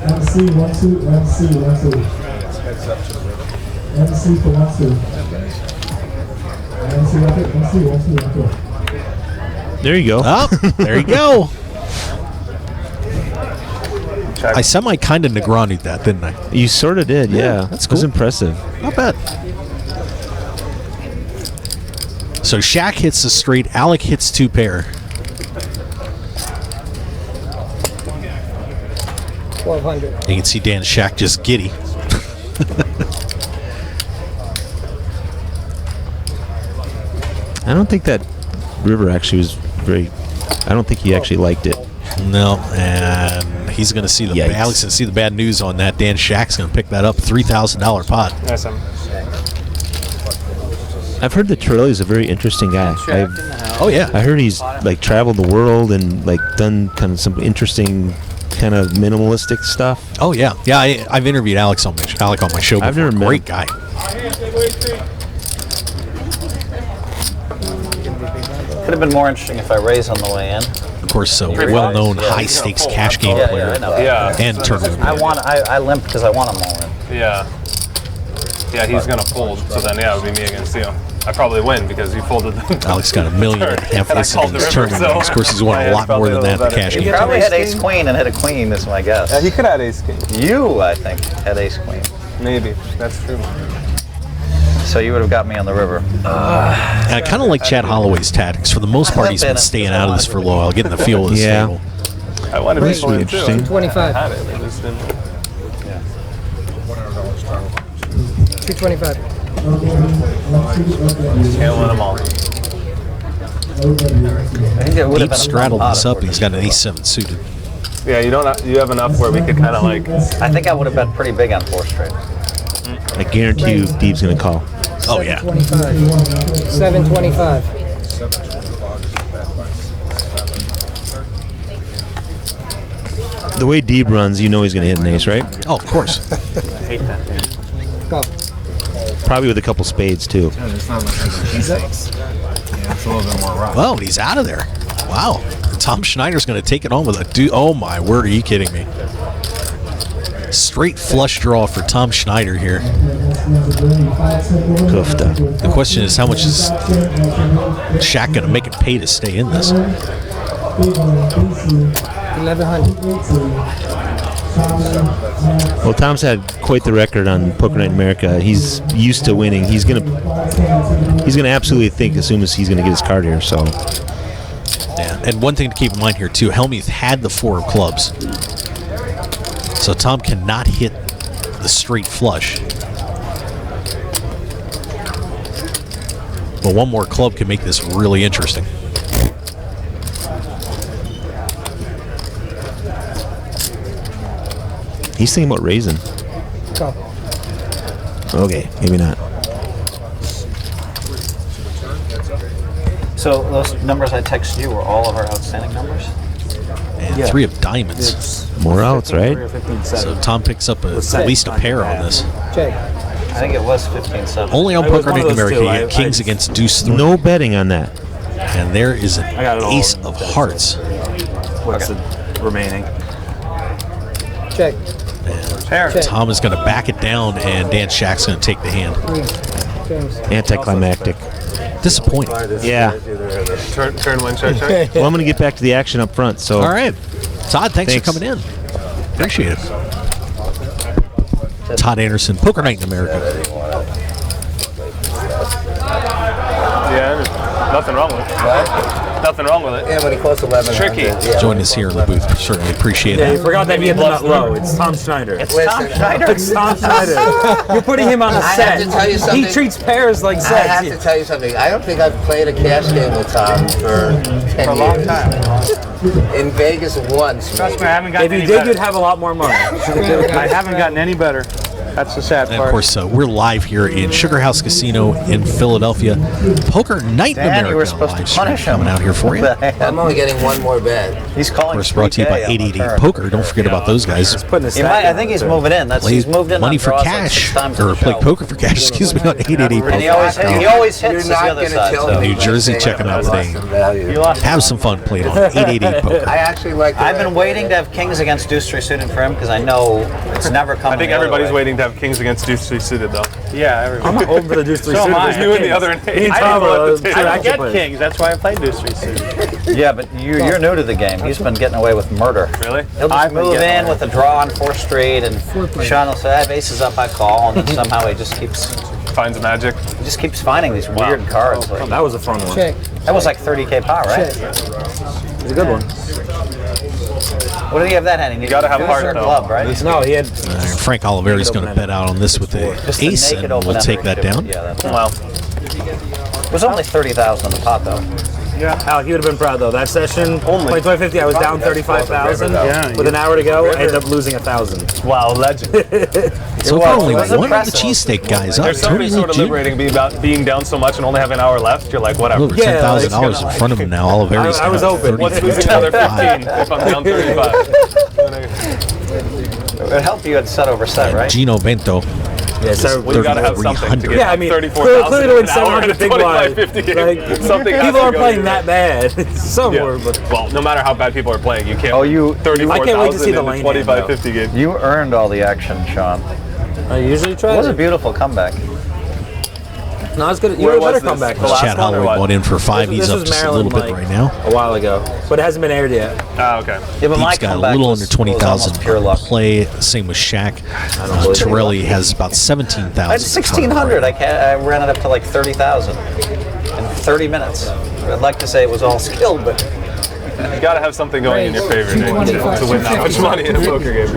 MC 1-2, MC 1-2. MC for 1-2. MC 1-2. There you go. Oh, there you go. I semi kind of Negrani'd that, didn't I? You sort of did, yeah. that's It was cool. impressive. Not bad. So Shaq hits the straight. Alec hits two pair. 1,200. You can see Dan Shaq just giddy. I don't think that river actually was very. I don't think he actually liked it. No, and he's going to see the Yikes. Alec's going to see the bad news on that. Dan Shaq's going to pick that up. $3,000 pot. Nice. I've heard that Turtle is a very interesting guy. Oh yeah. I heard he's like traveled the world and like done kind of some interesting kind of minimalistic stuff. Oh yeah. Yeah. I've interviewed Alec on my show before. I've never met Great him. guy. Could have been more interesting if I raised on the way in. Of course, a well-known high-stakes cash game Yeah, player I know. Yeah. and tournament. I limped because I want them all in. Yeah. Yeah, he's gonna fold. So then, yeah, it would be me against you. I probably win because you folded them. Alec's got $1.5 million And I listed called in the his river, tournament. so Of course, he's won my a hand lot felt more a than little that in the better. cash He game. probably had ace queen and hit a queen, is my guess. Yeah, he could have ace king. You, I think, had ace queen. Maybe. That's true. So you would have got me on the river. And I kind of like Chad Holloway's tactics. For the most part, he's been staying out of this for a little while, getting the feel of this Yeah. table. I wanted to This be would be interesting. interesting. 25. Had it. I just didn't. 225. Can't win them all. I think it would have Deep been straddled a this up, and he's got an ace-7 suited. Yeah, you don't. You have enough where we could kind of like. I think I would have bet pretty big on 4 straight. I guarantee you, Deeb's gonna call. Oh, yeah. 725. 725. The way Deeb runs, you know he's gonna hit an ace, right? Oh, of course. Go. Probably with a couple spades too. Well, he's out of there. Wow. Tom Schneider's going to take it on with a oh my word, are you kidding me? Straight flush draw for Tom Schneider here. Kufta. The question is, how much is Shaq going to make it pay to stay in this? 1,100. Well, Tom's had quite the record on Poker Night in America. He's used to winning. He's gonna absolutely think as soon as he's gonna get his card here. So Yeah. And one thing to keep in mind here, too, Hellmuth had the 4 of clubs. So Tom cannot hit the straight flush. But one more club can make this really interesting. he's thinking about raising. Go. Okay, maybe not. So those numbers I texted you were all of our outstanding numbers? And 3 of diamonds. More outs, right? So Tom picks up at least a pair on this. Check. I think it was 15-7. Only on It was Poker one Night in of those America, two. you get Kings against Deuce 3. No betting on that. And there is an got it all ace on of that. hearts. What's the remaining? Check. Tom is going to back it down, and Dan Shack's going to take the hand. Anticlimactic. Disappointing. Yeah. Turn one, check, check. Well, I'm going to get back to the action up front. So All right. Todd, thanks for Thanks. coming in. Appreciate it. Todd Anderson, Poker Night in America. Yeah, there's nothing wrong with it. Nothing wrong with it. Yeah, when he closed 11. Tricky. Yeah. Join us here in the booth. We certainly appreciate Yeah, you it. forgot that he hit the nut low. It's Tom Schneider. It's Tom Schneider. It's Tom Schneider. You're putting him on a I have set. to tell you something. He treats pairs like I have to sets. tell you something. I don't think I've played a cash game with Tom for 10 For a long years. time. In Vegas once. Trust me, I haven't gotten If you any did, better. you'd have a lot more money. I haven't gotten any better. That's the sad And part. of course, we're live here in Sugar House Casino in Philadelphia. Poker Night in Dan, America you were supposed to live stream punish him. coming out here for you. Of I'm only getting one more bet. He's calling. course, brought to you by 3K on the 888 turn. Poker. Don't forget about those guys. Putting a He stack might, I in think there, he's too. moving in. He's moved in money on for draws like cash, 6 times in or the play show. poker for cash. Excuse me, on 888 And he Poker. always hits You're us the not other going to side. kill So. me. New Jersey, by check him saying out I lost today. some value. Have some fun playing on 888 Poker. I actually like. I've been waiting to have Kings against Deuce 3 suited for him because I know it's never coming. I think the other everybody's way. waiting to have Kings against Deuce 3 suited, though. Yeah, everybody. I'm hoping for the Deuce 3 So am suited. I. There's You and the kings. other Me and Nate. Tom I are don't two I don't action get players. kings. That's why I played Deuce 3 suited. Yeah, but you're new to the game. He's been getting away with murder. Really? He'll just I've been move getting in away. with a draw on 4th Street, and Sean will say, "I have aces up, I call," and then somehow he just keeps Magic. finding these weird cards. Like, That was a fun one. Check. that was like 30K pot, right? It's a good one. What did he have that hand? You gotta have heart, though. Club, right? No, he had. Frank Oliveri's going to bet out on this with the Just the ace, naked and open we'll take ender that he down. did. Yeah, that's Well, it was only 30,000 in the pot, though. Al, he would have been proud though. That session, Only. 2050, I was down 35,000 Yeah, with an hour to go. I ended up losing 1,000. wow, legend. So was- far, only it was one of the impressive. cheesesteak guys up. There's something sort of liberating about being down so much and only having an hour left. You're like, whatever. Over Yeah, $10,000 in front of him now. Oliveri's I was got open. What's losing another 15 if I'm down 35? It would help you had set over set, right? Gino Bento. Yeah, so Well, you gotta have something to get yeah, I mean, 34,000 clearly to win an hour and 700 a big blind. 25-50 game. Like, Something has people to aren't go playing your that bad. Some were, but Well, no matter how bad people are playing, you can't. Oh, you- 34,000 I can't wait to see the in a lane hand, 25-50 game. You earned all the action, Sean. I usually try. It was a to. beautiful comeback. No, it's good. You Where had a better was this? comeback. The last Chad one or Holloway what? bought in for 5. He's This up was just a Maryland, little bit Mike. right now. A while ago, but it hasn't been aired yet. Ah, okay. Yeah, but my Deep's got a comeback little was- under 20,000 was almost pure luck. play. Same with Shaq. Torelli has about 17,000. I had 1,600. I ran it up to like 30,000 in 30 minutes. I'd like to say it was all skill, but You gotta have something going in your favor to win that much money in a poker game.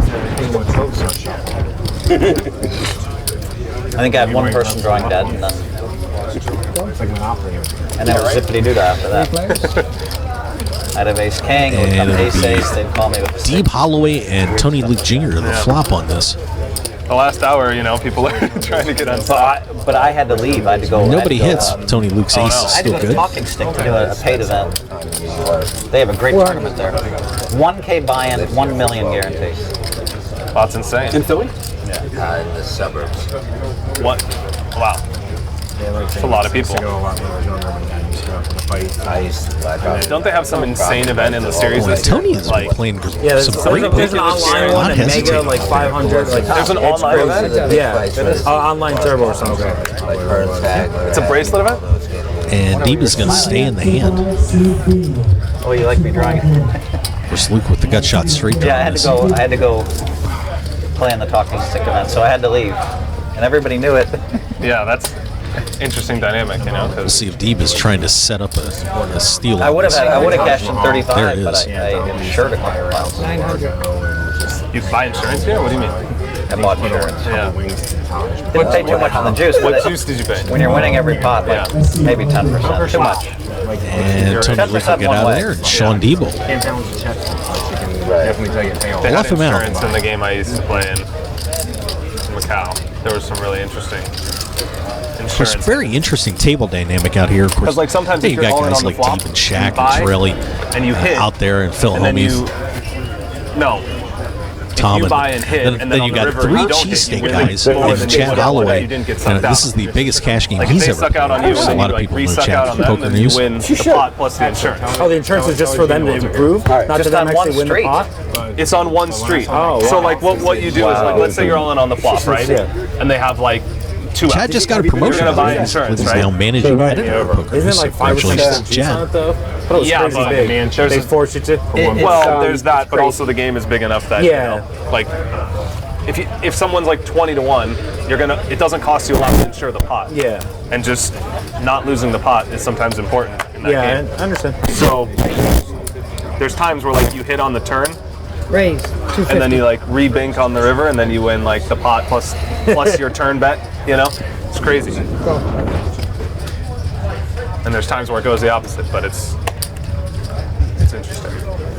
I think I had one person drawing dead, and then it was zippity-doo after that. I'd have ace king, it would come And ace ace, they'd call me with the Deep Holloway and Tony Luke Jr. the flop on this. The last hour, people are trying to get on top. But I had to leave. I had to go. Nobody I had hits. to go, Tony Luke's Oh, ace no. is I had to still go to good. Talking Stick to do a paid event. They have a great tournament there. 1K buy-in, 1 million guarantee. That's insane. In Philly? Yeah. In the suburbs. What? Wow. It's a lot of people. I used to black out. Don't they have some insane event in the series this year? Tony has been Like, playing Yeah, some great there's an poker. online one, Not and Mega hesitating. like 500. Like There's an it's online crazy. event? Yeah, online turbo or something. Like Burns Tag. It's a bracelet event? And Deep is going to stay in the hand. Oh, you like me drawing it? Of course, Luke with the gut shot straight. Yeah, I had to go play in the Talking Stick event, so I had to leave, and everybody knew it. Yeah, that's interesting dynamic, We'll because see if Deep is trying to set up a steal. I would have cashed in There 35, it but is. I insured a couple rounds. you buy insurance here? What do you mean? I bought insurance. Yeah. Didn't pay too much on the juice. What but juice did you pay? When you're winning every pot, like maybe 10%, too much. And Tony Luke will get out of there. And Sean Diebel. They had Left him out. insurance in the game I used to play in Macau. There was some really interesting There's insurance. very interesting table dynamic out here. Of course, Because like sometimes hey, if you you're got all in guys on the like flop, Deep and you Shaq buy and Torelli and you hit, out there and Phil and then Homies. you no. Tom. you buy and hit, then, and then then you on the got river, three you don't hit, cheesesteak you win guys more and than Chad you would Holloway. you didn't get And sucked this out. is the biggest cash game Like if he's they ever suck out on played. you, There's a and lot you of like people know resuck Chad out on from them, Poker then you News. win the pot plus the insurance. Oh, the insurance is just for them to improve, not Just to them on one actually win the street. pot. It's on one street. Oh, So wow. like what you do is like let's say you're all in on the flop, right? Yeah. And they have like 2 Chad outs. just got a promotion. You're gonna buy He's insurance, he's right? now managing editor of Poker Isn't News. it like So 5 or 6 congratulations, cheese on it Chad. though? But it was Yeah, crazy but, big. I mean, there's They a- force you to. Well, there's that, but crazy. also the game is big enough that Yeah. you know, like if someone's like 20 to 1, it doesn't cost you a lot to insure the pot. Yeah. And just not losing the pot is sometimes important in that Yeah, game. I understand. So there's times where like you hit on the turn Raise 250. and then you like re-bink on the river and then you win like the pot plus your turn bet, you know? It's crazy. And there's times where it goes the opposite, but it's interesting.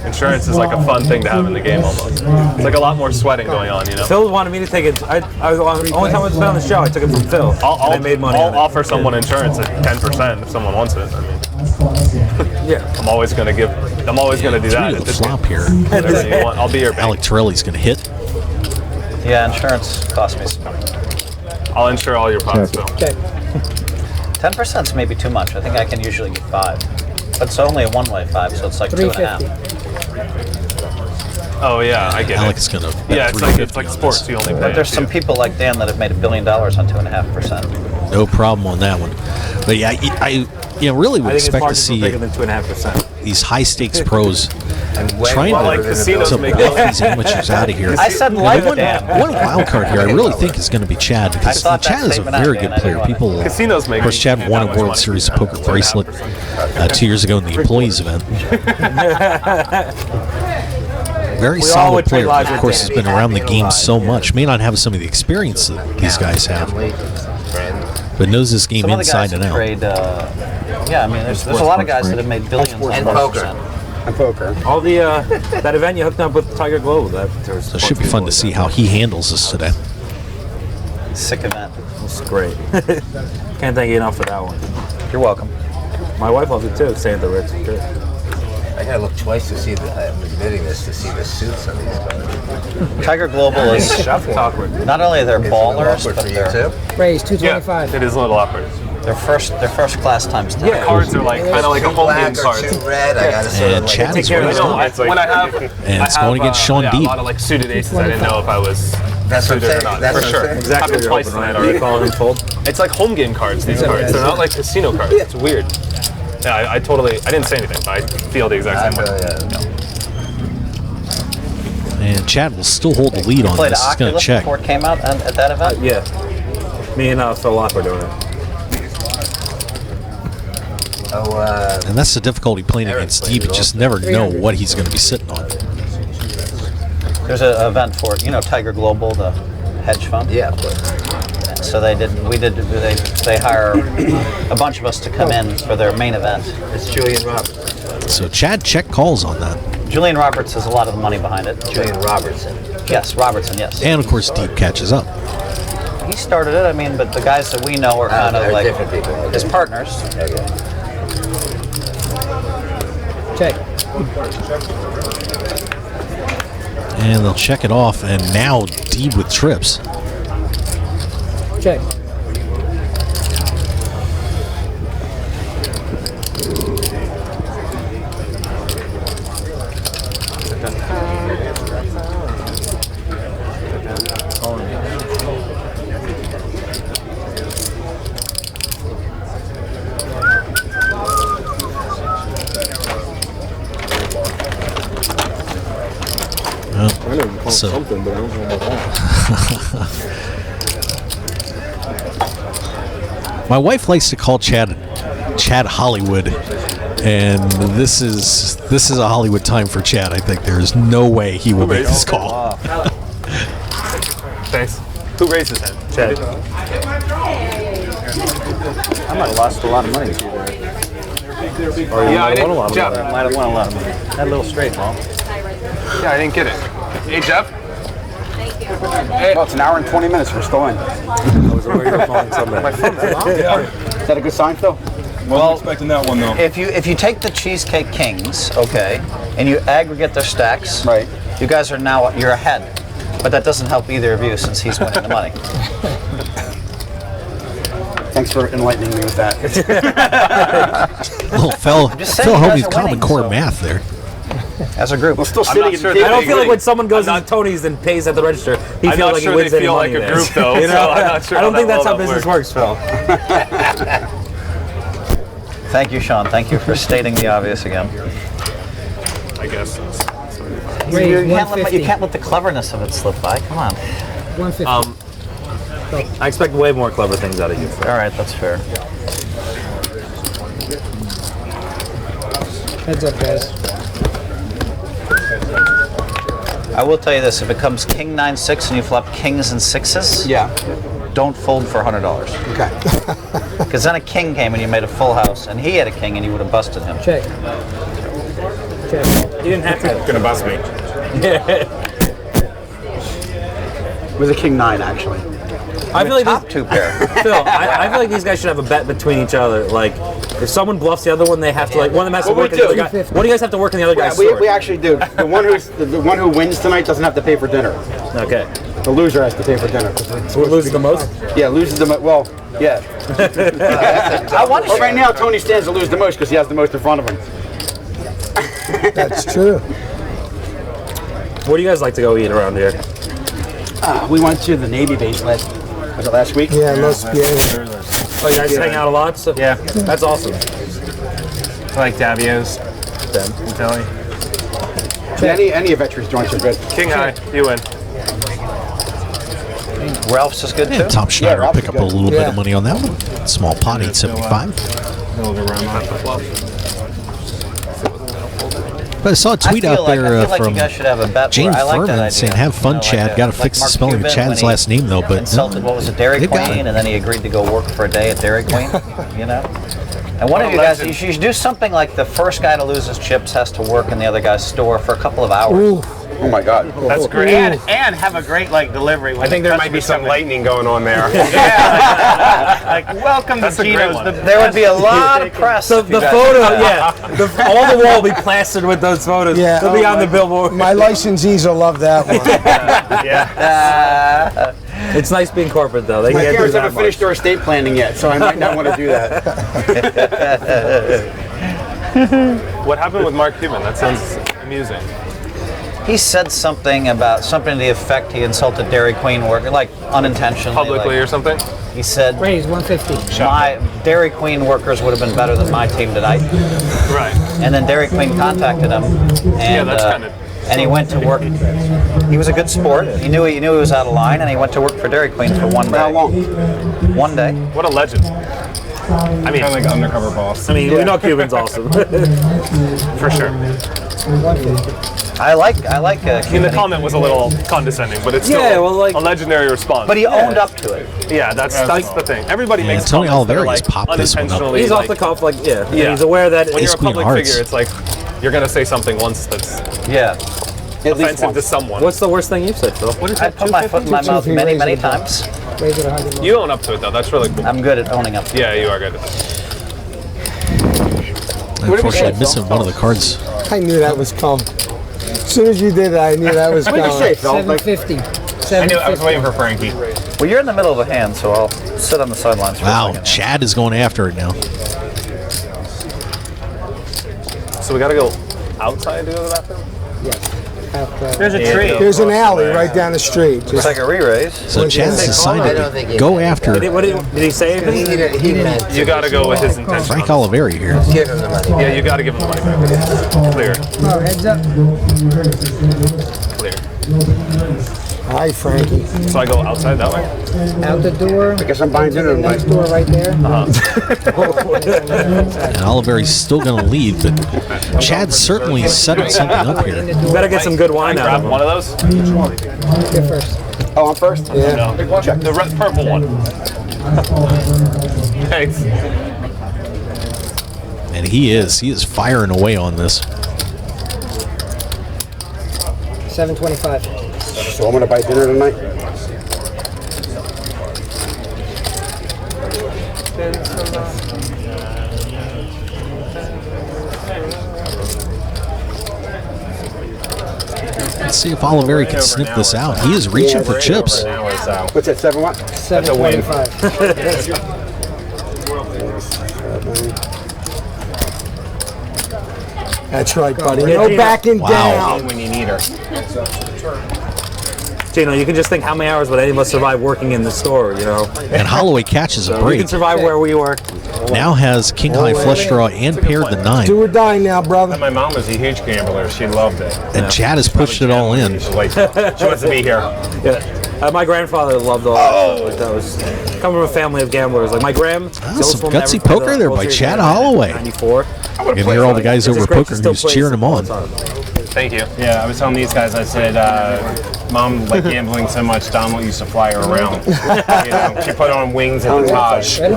Insurance is like a fun thing to have in the game almost. It's like a lot more sweating going on, you know? Phil wanted me to take it. The only time I was on the show, I took it from Phil. and I made money. I'll on it. offer someone insurance at 10% if someone wants it. I mean, Yeah. I'm always gonna do that. Three to at the this flop game. here. Whatever you want, I'll be your bank. Alec Torelli's going to hit. Yeah, insurance cost me some money. I'll insure all your pots, Phil. Okay. 10% is maybe too much. I think I can usually get 5. But it's only a one-way 5, so it's like 2.5. 350. Oh yeah, I get Alec's it. going to Yeah, it's like sports. You only pay. But there's some people like Dan that have made $1 billion on 2.5%. No problem on that one. But yeah, I really would I think expect to margins were see bigger than 2.5%. these high stakes pros way trying more like to, casinos to make bluff these amateurs out of here. I said And like one, Dan. one wild card here I really think is going to be Chad because thought that Chad is a statement out, very Dan. good I didn't player. want it. People, Casinos of make course, Chad that won a much World money. Series of Poker bracelet 2 years ago in the employees event. Very all solid would trade player. lives Of with course, Dan. has been around the game so much. May not have some of the experience that these guys have, but knows this game Some of the inside guys and that out. trade, yeah, I mean, there's a lot of guys that have made billions on And 1%. poker. And poker. All the that event you hooked up with Tiger Global. So it should be fun to see how he handles this today. Sick event. It's great. Can't thank you enough for that one. You're welcome. My wife loves it too. Staying at the Ritz. It's great. I gotta look twice to see I'm admitting this to see the suits on these guys. Tiger Global is not only they're ballers, Awkward but for you they're too. Raise Yeah, 225. it is a little awkward. they're first class times 10. Yeah. Cards are like kind of like a home game Black or cards. two red. I gotta sort And of Chad like is care of what he's his No, doing. own. when I have And it's going against Sean a Deeb. lot of like suited aces. I didn't know if I was That's what I'm suited or saying. not. That's For what I'm sure. saying. Exactly. Happened twice tonight already. Call and fold. It's like home game cards. These cards. They're not like casino cards. It's weird. Yeah, I didn't say anything, but I feel the exact same way. And Chad will still hold the lead on Played this. He's going to Oculus check. before it came out at that event. Yeah. Me and Phil Locke were doing it. Oh, And that's the difficulty playing against Deeb. You just never know what he's going to be sitting on. There's an event for it. You know Tiger Global, the hedge fund. yeah, but So they hire a bunch of us to come in for their main event. it's Julian Roberts. So Chad check calls on that. Julian Roberts has a lot of the money behind it. Julian Robertson. Yes, Robertson. Yes. And of course, Deeb catches up. He started it. I mean, but the guys that we know are kind of they're like different people. Okay. his partners. Okay. Check. And they'll check it off. And now Deeb with trips. Check. So Something, but I don't know about my wife likes to call Chad Hollywood, and this is a Hollywood time for Chad. I think there is no way he will make this call. Thanks. Who raised his hand? Chad. I might have lost a lot of money. Yeah, I didn't. Jeff. Might have won a lot of money. That little straight ball. Yeah, I didn't get it. Hey, Jeff. Well, it's an hour and 20 minutes. We're still in. I was aware you were calling somebody. Is that a good sign, Phil? Well, expecting that one though. if you take the Cheesecake Kings, okay, and you aggregate their stacks, Right. you guys are now you're ahead. But that doesn't help either of you since he's winning the money. Thanks for enlightening me with that. Oh, Phil just saying, Phil you Homey's guys are Common winning, Core so- math there. As a group. We're still I'm sitting not at sure the that I don't feel like agree. when someone goes I'm into Tony's and pays at the register, he I'm feels not like sure he wins they any feel money like a there. group, though, You know? so I'm not sure I don't how think that that's how roll-up business works, Phil. Thank you, Sean. Thank you for stating the obvious again. I guess. Raise You can't, 150. let the cleverness of it slip by. Come on. 150. I expect way more clever things out of you. All right, that's fair. Heads up, guys. I will tell you this: if it comes King 9-6 and you flop kings and sixes, Yeah. don't fold for $100. Okay. Because then a king came and you made a full house, and he had a king and you would have busted him. Check. Check. You didn't have to. Gonna bust me. It was a king 9 actually. I feel like Top these, two pair. Phil, I feel like these guys should have a bet between each other. Like, if someone bluffs the other one, they have to one of them has to Well, work we in the do. other guy. What do you guys have to work in the other guy's Yeah, store? we actually do. The one who wins tonight doesn't have to pay for dinner. Okay. The loser has to pay for dinner. Who loses the most? Yeah, loses the most. Well, yeah. I want to Well, right now Tony stands to lose the most because he has the most in front of him. That's true. What do you guys like to go eat around here? We went to the Navy base last week. Yeah, let's be. Oh, you guys hang out a lot? So, Yeah. That's awesome. I like Davio's. I'm telling you. Yeah, any of Veterans joints are good. King high, you win. Ralph's is good too. And Tom Schneider will Ralph's pick up a good. little bit Yeah. of money on that one. Small pot, 875. But I saw a tweet out there I feel like from you guys should have a bet. Jane where I like that Furman idea. saying, "Have fun, You know, Chad. like Got to like fix the Mark spelling of Cuban Chad's when he last name, though." But insulted what was it, Dairy they've got Queen, it. and then he agreed to go work for a day at Dairy Queen. You know. And one of you guys, you should do something like the first guy to lose his chips has to work in the other guy's store for a couple of hours. Ooh, Oh my God. That's great. And have a great delivery. I think there might be some lightning going on there. Like welcome That's to a great Geno's. one. There would be a lot of press. So if you the guys photo, did that. all the wall will be plastered with those photos. Yeah, They'll be oh on the billboard. my licensees will love that one. It's nice being corporate, though. They My can't do parents that haven't much. finished their estate planning yet, so I might not want to do that. What happened with Mark Cuban? That sounds amusing. He said something to the effect he insulted Dairy Queen worker, like unintentionally. Publicly like, or something? he said, Raise 150. my Dairy Queen workers would have been better than my team tonight. Right. And then Dairy Queen contacted him, and that's kinda- and he went to work. He was a good sport. He knew he was out of line, and he went to work for Dairy Queen for one day. How long? One day. What a legend. I mean, Kind of like undercover boss. I mean, we know Cuban's awesome. for sure. I like I mean, the Cuban. comment was a little condescending, but it's still Yeah, well, like- a legendary response. But he owned up to it. yeah, that's the thing. Everybody Yeah, makes Tony comments that are, Oliveri has like, popped this one up. unintentionally, He's off the like, cuff, like, yeah. Yeah. He's aware that When you're a Queen of public Hearts. figure, it's like you're gonna say something once that's Yeah. At least offensive to once. someone. What's the worst thing you've said, Phil? What is I put my foot in my mouth many, many times. Raise it 100. You own up to it though. That's really cool. I'm good at owning up to it. Yeah, you are good. Unfortunately, missing one of the cards. I knew that was coming. As soon as you did it, I knew that was What did you say, coming. Phil? Like, 750. I knew. I was waiting for Frankie. Well, you're in the middle of a hand, so I'll sit on the sidelines for a Wow, second. Chad is going after it now. So we gotta go outside to go to the bathroom. There's a tree. There's an alley right down the street. It's like a re-raise. So Chad's decided to go after Did he say anything? He meant You gotta go with his intention. Frank Oliveri here. give him the money. Yeah, you gotta give him the money back. Clear, Oh, heads up. clear. Hi, Frankie. So I go outside that way. Out the door. I guess I'm buying dinner Next tonight. door right there. And Oliveri's still going to lead, but Chad's certainly setting something up here. You better get some good wine out Grab of him. one of those. Get first. Oh, I'm first? Yeah. No, the purple one. Thanks. And he is firing away on this. 725. So I'm going to buy dinner tonight? Let's see if Oliveri can sniff this out. He is reaching for chips. What's that, 7 what? 725. That's right, buddy. No backing down. When you need her. Gino, you can just think how many hours would any of us survive working in the store, you know? And Holloway catches a We break. can survive where we work. Now has king high flush draw and paired the 9. Do or die now, brother. My mom was a huge gambler. She loved it. And Chad has pushed it all in. She's like, she wants to be here. Yeah. My grandfather loved all that. Like, that was coming from a family of gamblers. Like my gram. Some gutsy poker there by Chad Holloway. 94. You can hear all the guys over poker who's cheering him on. Thank you. Yeah, I was telling these guys, I said, Mom liked gambling so much, Donald used to fly her around. You know, she put on wings at the Taj. All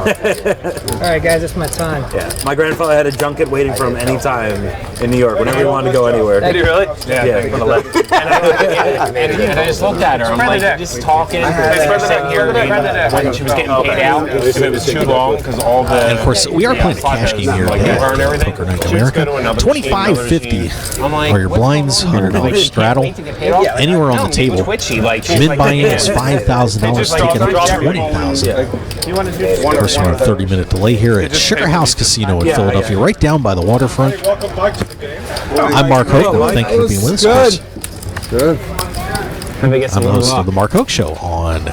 right, guys, it's my time. Yeah. My grandfather had a junket waiting for him anytime in New York, whenever he wanted to go anywhere. Did he really? Yeah. And I just looked at her. I'm like, just talking. Sitting here when she was getting paid out. It was too long because all the. And of course, we are playing a cash game here today. Poker Night America. $25.50 are your blinds, $100 straddle. Anywhere on the table. Mid buy-in is $5,000, taking up to $20,000. Of course, we're on a 30-minute delay here at Sugar House Casino in Philadelphia, right down by the waterfront. I'm Mark Hoke. Thank you for being with us. Good. I'm the host of the Mark Hoke Show on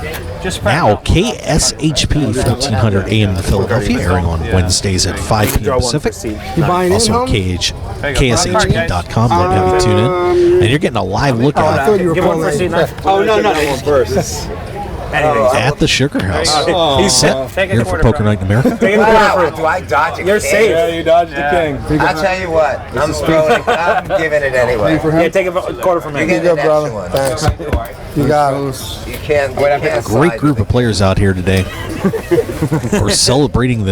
now KSHP 1400 AM in Philadelphia, airing on Wednesdays at 5 p.m. Pacific. Also at KSHP.com. Love to have you tune in. And you're getting a live look at the Sugar House. He's set here for Poker Night in America. Wow, do I dodge it? You're safe. Yeah, you dodged the king. I'll tell you what, I'm giving it anyway. Yeah, take a quarter from me. You good, brother. Thanks. You got it. You can't Great group of players out here today. We're celebrating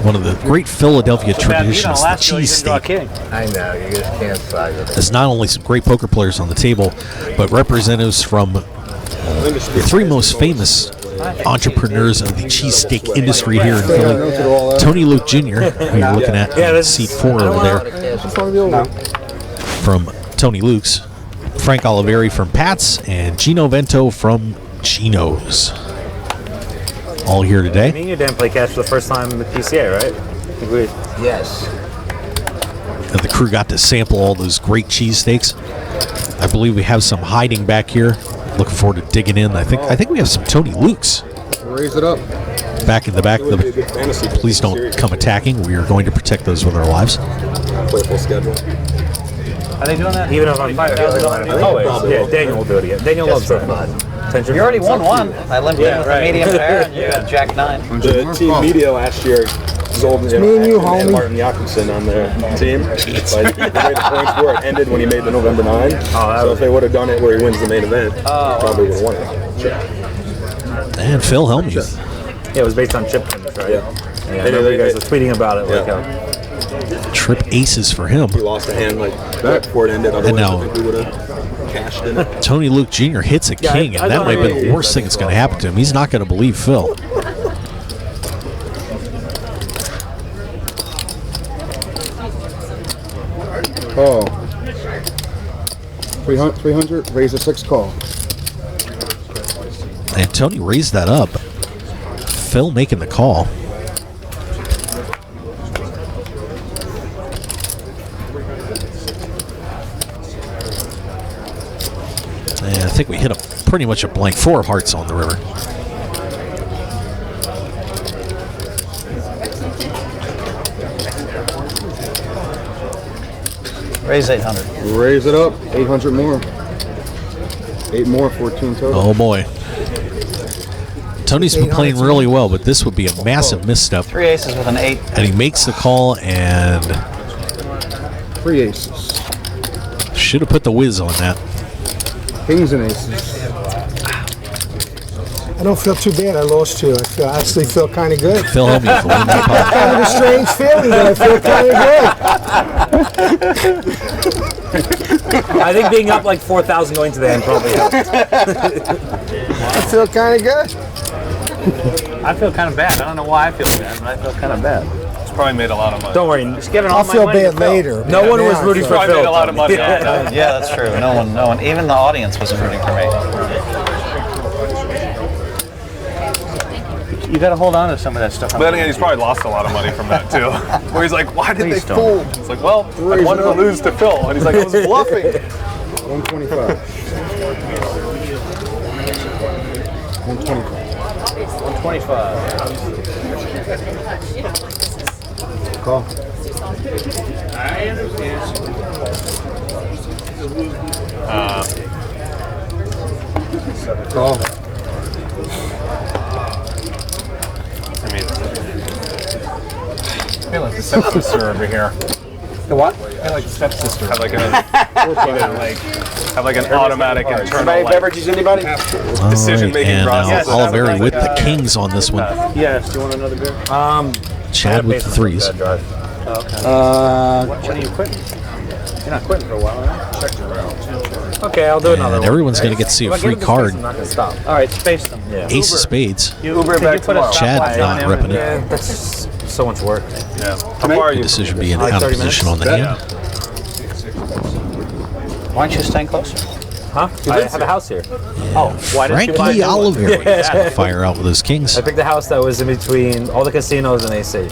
one of the great Philadelphia traditions, the cheesesteak. I know, you just can't side with it. There's not only some great poker players on the table, but representatives from the 3 most famous entrepreneurs of the cheesesteak industry here in Philly. Tony Luke Jr., who you're looking at in seat 4 over there, from Tony Luke's. Frank Oliveri from Pat's, and Gino Vento from Gino's. All here today. Me and you didn't play cash for the first time with PCA, right? Agreed. Yes. And the crew got to sample all those great cheesesteaks. I believe we have some hiding back here. Looking forward to digging in. I think we have some Tony Luke's. Raise it up. Back in the back. Please don't come attacking. We are going to protect those with our lives. Playful schedule. Are they doing that? Even if I'm $5,000. Yeah, Daniel will do it again. Daniel loves that. You already won one. I limped in with the medium pair, and you had Jack 9. The team media last year sold me and you, homie. Martin Jakobsen on their team. Like, the way the points were, it ended when he made the November 9. So if they would have done it where he wins the main event, he probably would have won it. Sure. And Phil Hellmuth. Yeah, it was based on chip wins, right? Yeah. I remember you guys were tweeting about it. Like, Trip aces for him. He lost a hand like right before it ended. Otherwise, I think we would have cashed in it. Tony Luke Jr. hits a king, and that might be the worst thing that's going to happen to him. He's not going to believe Phil. Oh. 300, raise a 6 call. And Tony raised that up. Phil making the call. And I think we hit pretty much a blank. 4 of hearts on the river. Raise 800. Raise it up. 800 more. 8 more, 14 total. Oh boy. Tony's been playing really well, but this would be a massive misstep. 3 aces with an 8. And he makes the call and 3 aces. should have put the whiz on that. Kings and aces. I don't feel too bad. I lost 2. I actually feel kind of good. Phil Hellmuth will win that pot. Kind of a strange feeling, but I feel kind of good. I think being up like 4,000 going to the end probably helped. I feel kind of good. I feel kind of bad. I don't know why I feel bad, but I feel kind of bad. Probably made a lot of money. Don't worry. I'll feel bad later. No one was rooting for Probably Phil. made a lot of money. Yeah, that's true. No one. Even the audience was rooting for me. You got to hold on to some of that stuff. But then again, he's probably lost a lot of money from that too. Where he's like, why did they fold? It's like, well, I wanted to lose to Phil. And he's like, I was bluffing. 125. 125. Call. Call. I mean, I feel like the stepsister over here. The what? I feel like the stepsister. Have like an automatic internal Anybody like, beverages? Anybody? decision-making And process. Oliveri with the Kings on this one. Yes. Do you want another beer? Chad with the threes. Okay. When are you quitting? You're not quitting for a while, right? Okay, I'll do another And one. everyone's going to get to see a free card. I'm not gonna stop. All right, space them. Yeah. Ace of spades. Uber back tomorrow. Chad not ripping it. Yeah, that's so much work. Yeah. How far are Good you? decision being Like out of 30 position on the hand. Why aren't you staying closer? Huh? I have a house here. Oh, why didn't you buy Frankie a new one? Oliveri is going to fire out with his Kings. I picked a house that was in between all the casinos and AC.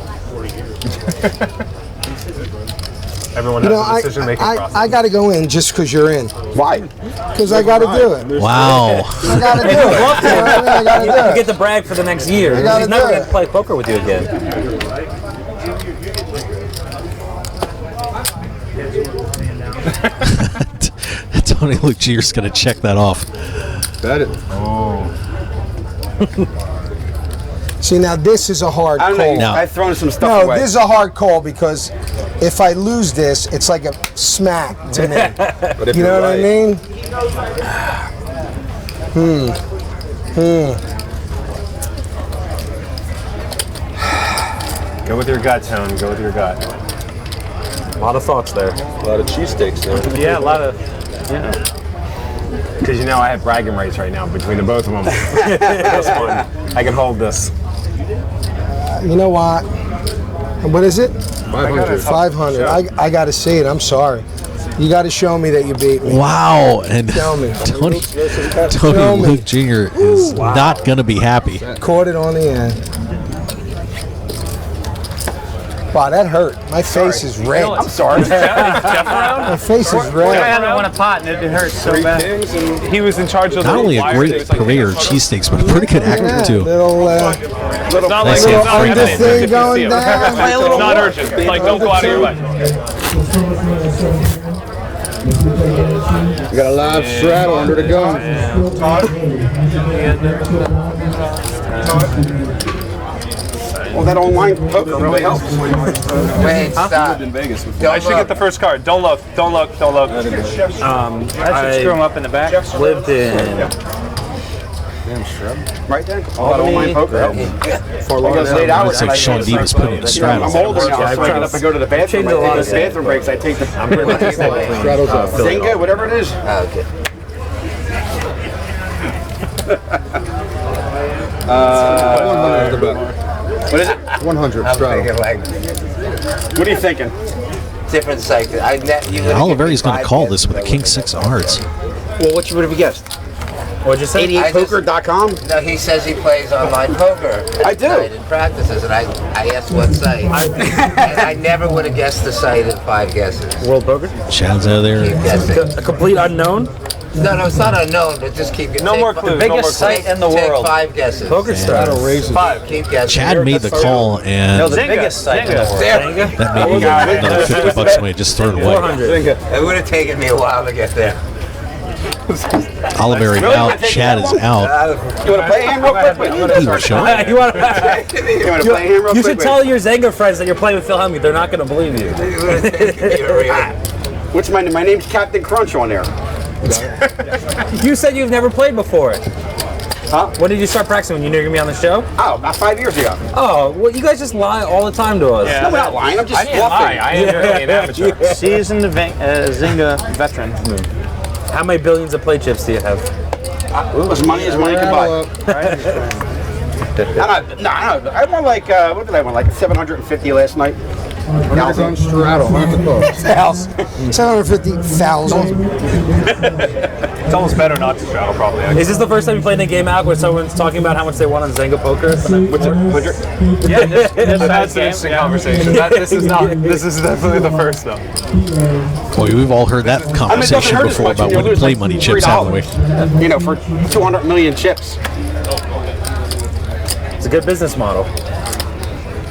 Everyone You has know, a decision-making process. I got to go in just because you're in. Why? Because I got to do it. Wow. I got to do it. I got to You do it. get the brag for the next year. gotta He's never do going it. to play poker with you again. Tony Luke Jr.'s going to check that off. Bet it. See, now this is a hard I don't know. call. No. I've thrown some stuff No, away. this is a hard call because if I lose this, it's like a smack to me. But if You know you're what I right, mean? Go with your gut, Tone. Go with your gut. A lot of thoughts there. A lot of cheesesteaks there. Yeah, a lot of. Because you know I have bragging rights right now between the both of them. This one, I can hold this. You know what? What is it? 500. 500. I got to see it. I'm sorry. You got to show me that you beat me. Wow. And Tell me. Tony Show me. Luke Jr. is not going to be happy. Caught it on the end. Wow, that hurt. My face is red. I'm sorry. My face is I red. haven't won a pot and it hurts so bad. He was in charge of Not the only a wire great sticks, like, purveyor of cheesesteaks, but a pretty good actor, too. Little, It's not like Nice it's hit. not under urgent. thing If you going see it. down. It's not urgent. Like, don't go out of your way. You got a live straddle under the gun. Well, that online poker really helps. Wait, stop. In Vegas with I should get the first card. Don't look. Don't look. Don't look. I should screw him up in the back. Lived in Right there. All that online poker helps. Fort I guess 8 hours. Looks like Sean Davis put in a straddle. I'm older now, so I get up and go to the bathroom. I take those bathroom breaks. I take the straddles up. Zynga, whatever it is. Okay. 100 the bet. What is it? 100 I'm straddle. thinking like What are you thinking? different site. Oliveri's going to call this with a King 6 of hearts. Well, what you would have guessed? What'd you say? 88poker.com? No, he says he plays online poker. I do. And practices, and I asked what site. And I never would have guessed the site in 5 guesses. World Poker? Chad's out of Keep there. guessing. A complete unknown? No, it's not unknown, but just keep No more clues. No more Biggest site clues. in the Take world. 5 guesses. Poker straddle. Five. Keep guessing. Chad made the call, No, and the biggest site in the world. that may be another $50 away just thrown away. 400. It would have taken me a while to get there. Oliveri out, Chad is out. You want to play a hand real quick? He will show. You want to? You want to play a hand real You quick? should tell your Zynga friends that you're playing with Phil Hellmuth. They're not going to believe you. It would have taken me a real. What's my name? My name's Captain Crunch on there. You said you've never played before. Huh? When did you start practicing? When you knew you were going to be on the show? Oh, about 5 years ago. Oh, well, you guys just lie all the time to us. No, I'm not lying. I'm just I didn't lie. bluffing. I am really an amateur. Seasoned Zynga veteran. How many billions of play chips do you have? As money as money can buy. I won like, what did I win? Like 750 last night. $100 straddle. $100. 750,000. It's almost better not to straddle, probably. Is this the first time you played a game out where someone's talking about how much they won on Zynga Poker? Yeah, this I've had some interesting conversation. This is definitely the first, though. Boy, we've all heard that conversation before about winning play money chips, haven't we? You know, for 200 million chips. It's a good business model.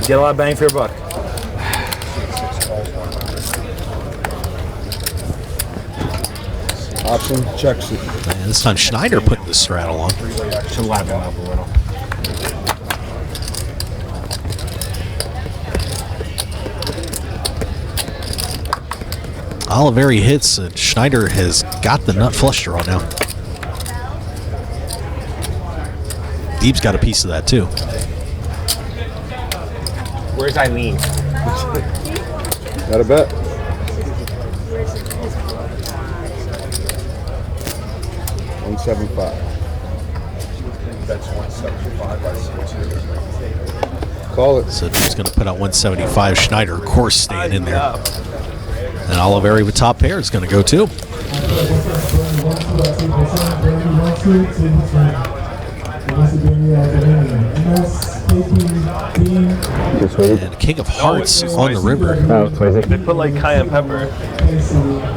You get a lot of bang for your buck. Option checks it. And this time Schneider putting the straddle on. Should liven up a little. Oliveri hits, and Schneider has got the nut flush draw now. Deeb's got a piece of that too. Where's Eileen? Got a bet. $175. That's 175. Call it. So Deeb's going to put out 175. Schneider, of course, staying in there. And Oliveri with top pair is going to go too. And King of Hearts on the river. They put like cayenne pepper.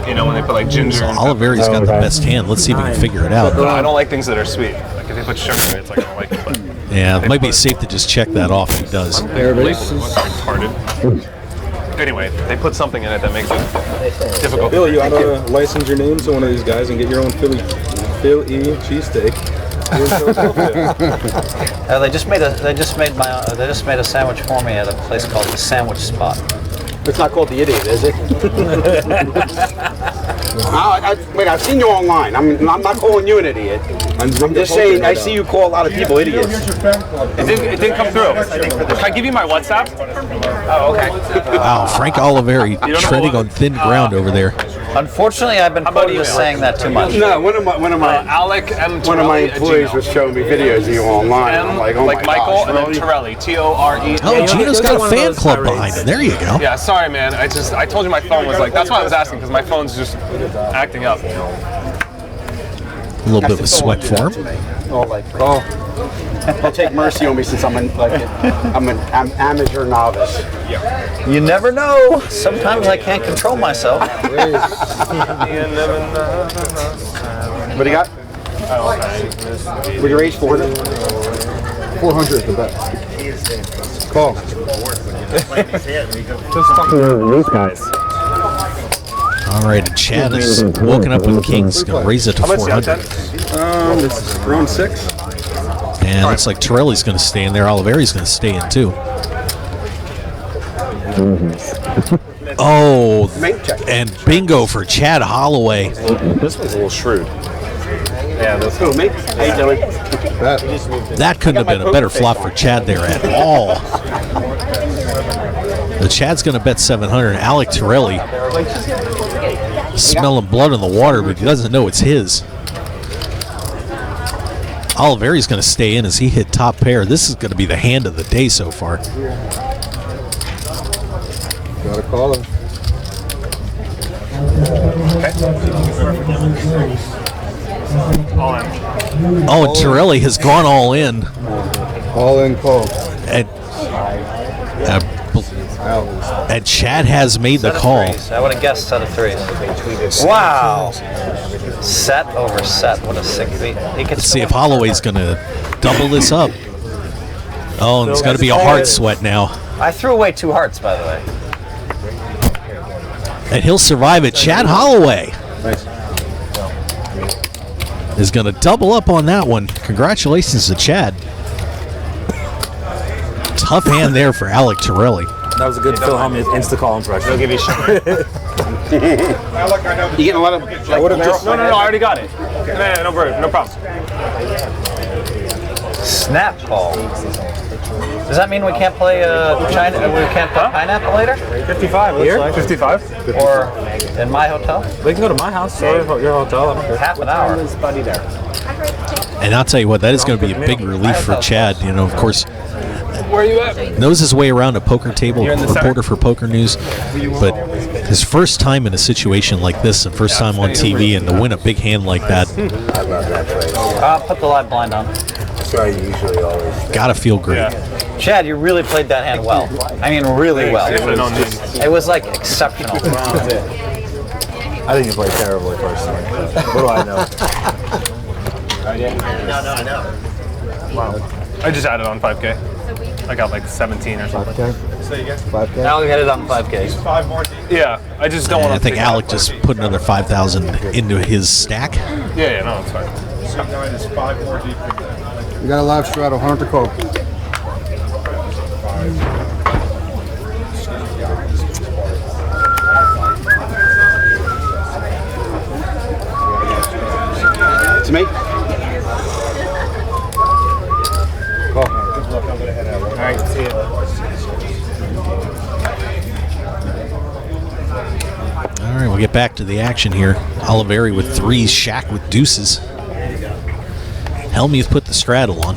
You know, when they put like ginger. So Oliveri's got the best hand. Let's see if we can figure it out. I don't like things that are sweet. Like if they put sugar in it, it's like I don't like it. But Yeah, it might be safe to just check that off if he does. There it is. Retarded. Anyway, they put something in it that makes it difficult. Bill, you ought to license your name to one of these guys and get your own Philly cheesesteak. They just made a sandwich for me at a place called the Sandwich Spot. It's not called the Idiot, is it? Wait, I've seen you online. I'm not calling you an idiot. I'm just saying, I see you call a lot of people idiots. It didn't come through. Can I give you my WhatsApp? Oh, okay. Wow, Frank Oliveri treading on thin ground over there. Unfortunately, I've been quoted as saying that too much. No, one of my Alec M. one of my Torelli at employees Gmail. was showing me videos of you online. M, I'm like, oh like my Michael, gosh, and then really? Torelli, T-O-R-E. Oh, Gino's got a fan club behind him. There you go. Yeah, sorry, man. I told you my phone was like. That's why I was asking because my phone's just acting up. A little bit of a sweat for him. They'll take mercy on me since I'm an amateur novice. You never know. Sometimes I can't control myself. What do you got? With your age, 400? 400 the bet. Call. These guys. All right, and Chad is woken up with kings. Going to raise it to 400. It's round 6. And looks like Torelli's going to stay in there. Oliveri's going to stay in too. Oh, and bingo for Chad Holloway. This one's a little shrewd. Yeah, that's Cool, mate. How you doing? That couldn't have been a better flop for Chad there at all. The Chad's going to bet 700. Alec Torelli smelling blood in the water, but he doesn't know it's his. Oliveri's going to stay in as he hit top pair. This is going to be the hand of the day so far. Gotta call him. Oh, and Torelli has gone all in. All in call. And Chad has made the call. I would have guessed set of threes. Wow. Set over set. What a sick beat. Let's see if Holloway's going to double this up. Oh, and it's going to be a heart sweat now. I threw away 2 hearts, by the way. And he'll survive it. Chad Holloway is going to double up on that one. Congratulations to Chad. Tough hand there for Alec Torelli. That was a good Phil Hellmuth insta-call impression. They'll give you sugar. You getting a lot of... No, I already got it. No problem. Snap ball. Does that mean we can't play China? We can't play pineapple later? 55. Here? Like 55? Or in my hotel? We can go to my house or your hotel. I don't care. Half an hour. Buddy there. And I'll tell you what, that is going to be a big relief for Chad. You know, of course, Where are you at? knows his way around a poker table, You're in the reporter for Poker News. But his first time in a situation like this and first time on TV and to win a big hand like that, I love that place. Put the live blind on. That's why you usually always. gotta feel great. Chad, you really played that hand well. I mean, really well. It was like exceptional. I think you played terribly personally. What do I know? Wow. I just added on 5K. I got like 17 or something. 5K? Alec had it on 5K. Yeah, I just don't And want I think Alec just put another 5,000 into his stack. Yeah, no, it's fine. You got a live straddle, 100 to call. To me? All right, see you. All right, we'll get back to the action here. Oliveri with threes, Shaq with deuces. Helmuth put the straddle on.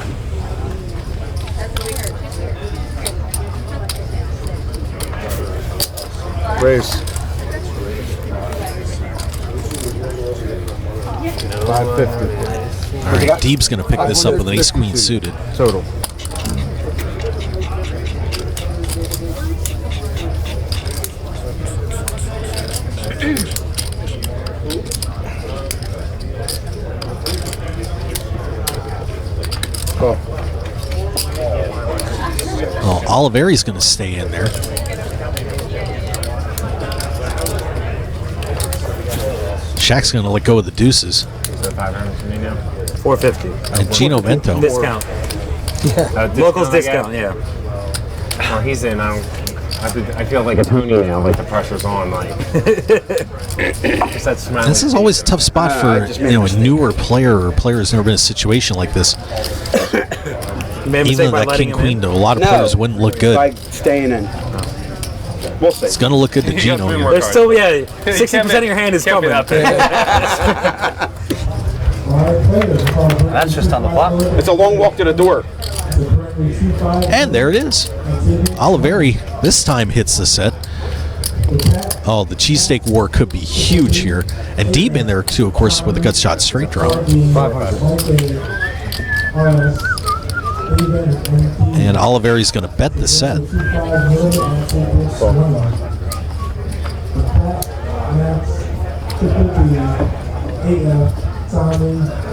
Raise. 550. All right, Deeb's going to pick this up with an ace-queen suited. Total. Well, Oliveri's going to stay in there. Shaq's going to let go of the deuces. 450. And Gino Vento. Discount. Locals discount, yeah. Well, he's in. I feel like a Tony now. Like the pressure's on. Like just that smell. This is always a tough spot for a newer player or a player who's never been in a situation like this. Even though that king queen to a lot of players wouldn't look good. By staying in. We'll see. It's going to look good to Gino here. There's still, 60% of your hand is coming. That's just on the flop. It's a long walk to the door. And there it is. Oliveri this time hits the set. Oh, the cheesesteak war could be huge here. And Deeb in there too, of course, with the gut shot straight draw. 500. And Oliveri's going to bet the set.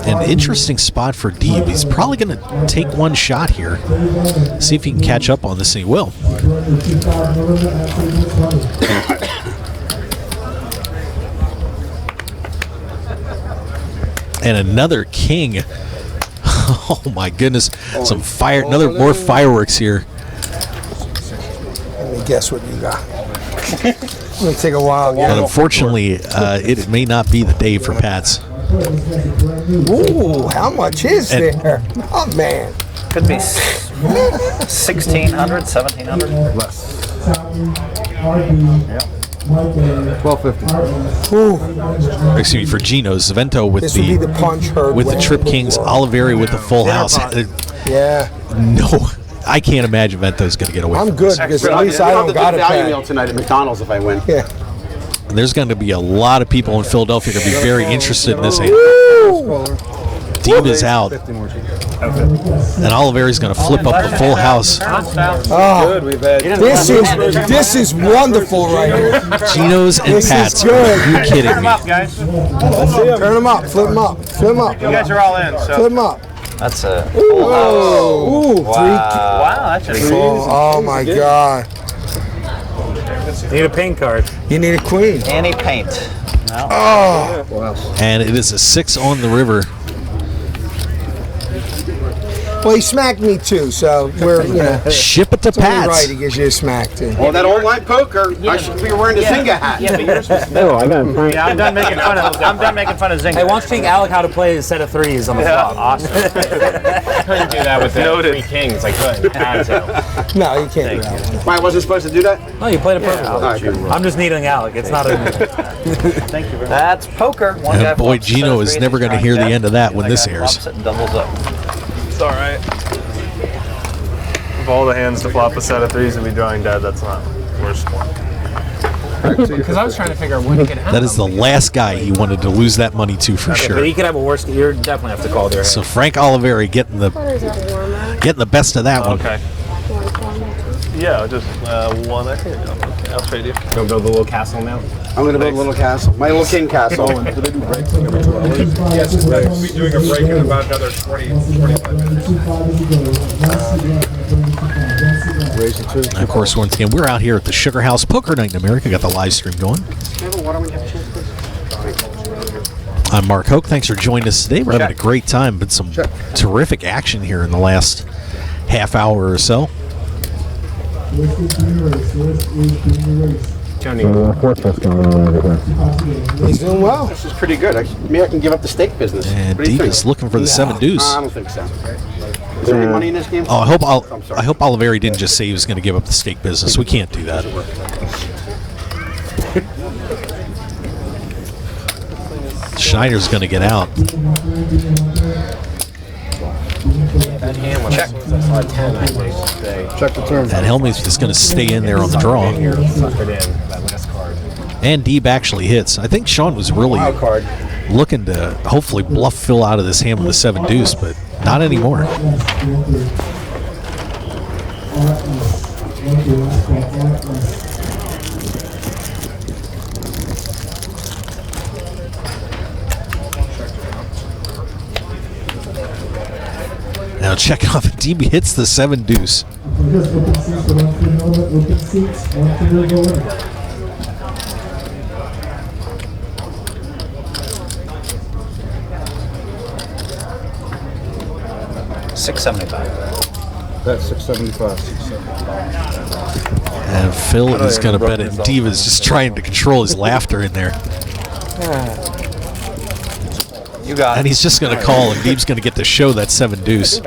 An interesting spot for Deeb. He's probably going to take one shot here. See if he can catch up on this, and he will. And another king. Oh my goodness. Some fire, more fireworks here. Let me guess what you got. It's going to take a while. But unfortunately, it may not be the day for Pats. Ooh, how much is there? Oh, man. Could be 1,600, 1,700. Less. Yep. 1250. Ooh. Excuse me, for Gino's. Vento with This would be the punch herd with the win. Trip Kings, Oliveri with the full house. Yeah. No, I can't imagine Vento's going to get away. I'm from good this. because at least I don't got it value bad. meal tonight at McDonald's if I win. Yeah. There's going to be a lot of people in Philadelphia going to be very interested in this hand. Deeb is out. And Oliveri's going to flip up the full house. Oh, this is wonderful right here. Gino's and This Pats. is good. Are you kidding me? guys. Turn them up, flip them up, flip them up. You guys are all in. So. Flip them up. That's a full house. Ooh, Wow, that's just Oh my God. You need a paint card. You need a queen. Any paint. No. Oh. And it is a 6 on the river. Well, he smacked me too, so we're, Ship it to it's only Pat's. right he gives you a smack too. Well, that online poker, I should be wearing the Zynga hat. Yeah, but yours was Yeah, I'm done making fun of. I'm done making fun of Zynga. Hey, why don't you teach Alec how to play a set of threes on the flop? Awesome. I couldn't do that with the three kings. I couldn't. Had to. No, you can't do that. Why, wasn't supposed to do that? No, you played it perfectly. All right, good. I'm just needling Alec. It's not a. Thank you very much. That's poker. One guy And boy, flops a set Gino of is threes, never he's going to hear the trying end of that when other this guy airs. flops it and doubles up. It's all right. Of all the hands to flop a set of threes and be drawing dead, that's not the worst one. Because I was trying to figure out when he could have. That is the last guy he wanted to lose that money to for But sure. he could have a worse. You definitely have to call their. So Frank Oliveri getting the best of that one. Okay. Yeah, just one. I think okay, I'll trade you. Go build a little castle now. I'm going to build a little castle. My little king castle. Yes, we're going to be doing a break in about another 25 minutes. And of course, once again, we're out here at the Sugar House Poker Night in America. Got the live stream going. I'm Mark Hoke. Thanks for joining us today. We're having a great time. Been some terrific action here in the last half hour or so. He's doing well. This is pretty good. Maybe I can give up the steak business. And What do you Diva's think? looking for the 7 deuce. I don't think so. Is there any money in this game? Oh, I I'm sorry. hope Oliveri didn't just say he was going to give up the steak business. We can't do that. Schneider's going to get out. Check. Check the turn. That Helmuth is going to stay in there on the draw. Suckered in that last card. And Deeb actually hits. I think Sean was really looking to hopefully bluff Phil out of this hand with a 7 deuce, but not anymore. Now check off if DB hits the 7 deuce. $675. That's 675. And Phil is going to bet it. Diva's just trying to control his laughter in there. You got it. And he's just going to call, and Deeb's going to get to show that 7 deuce.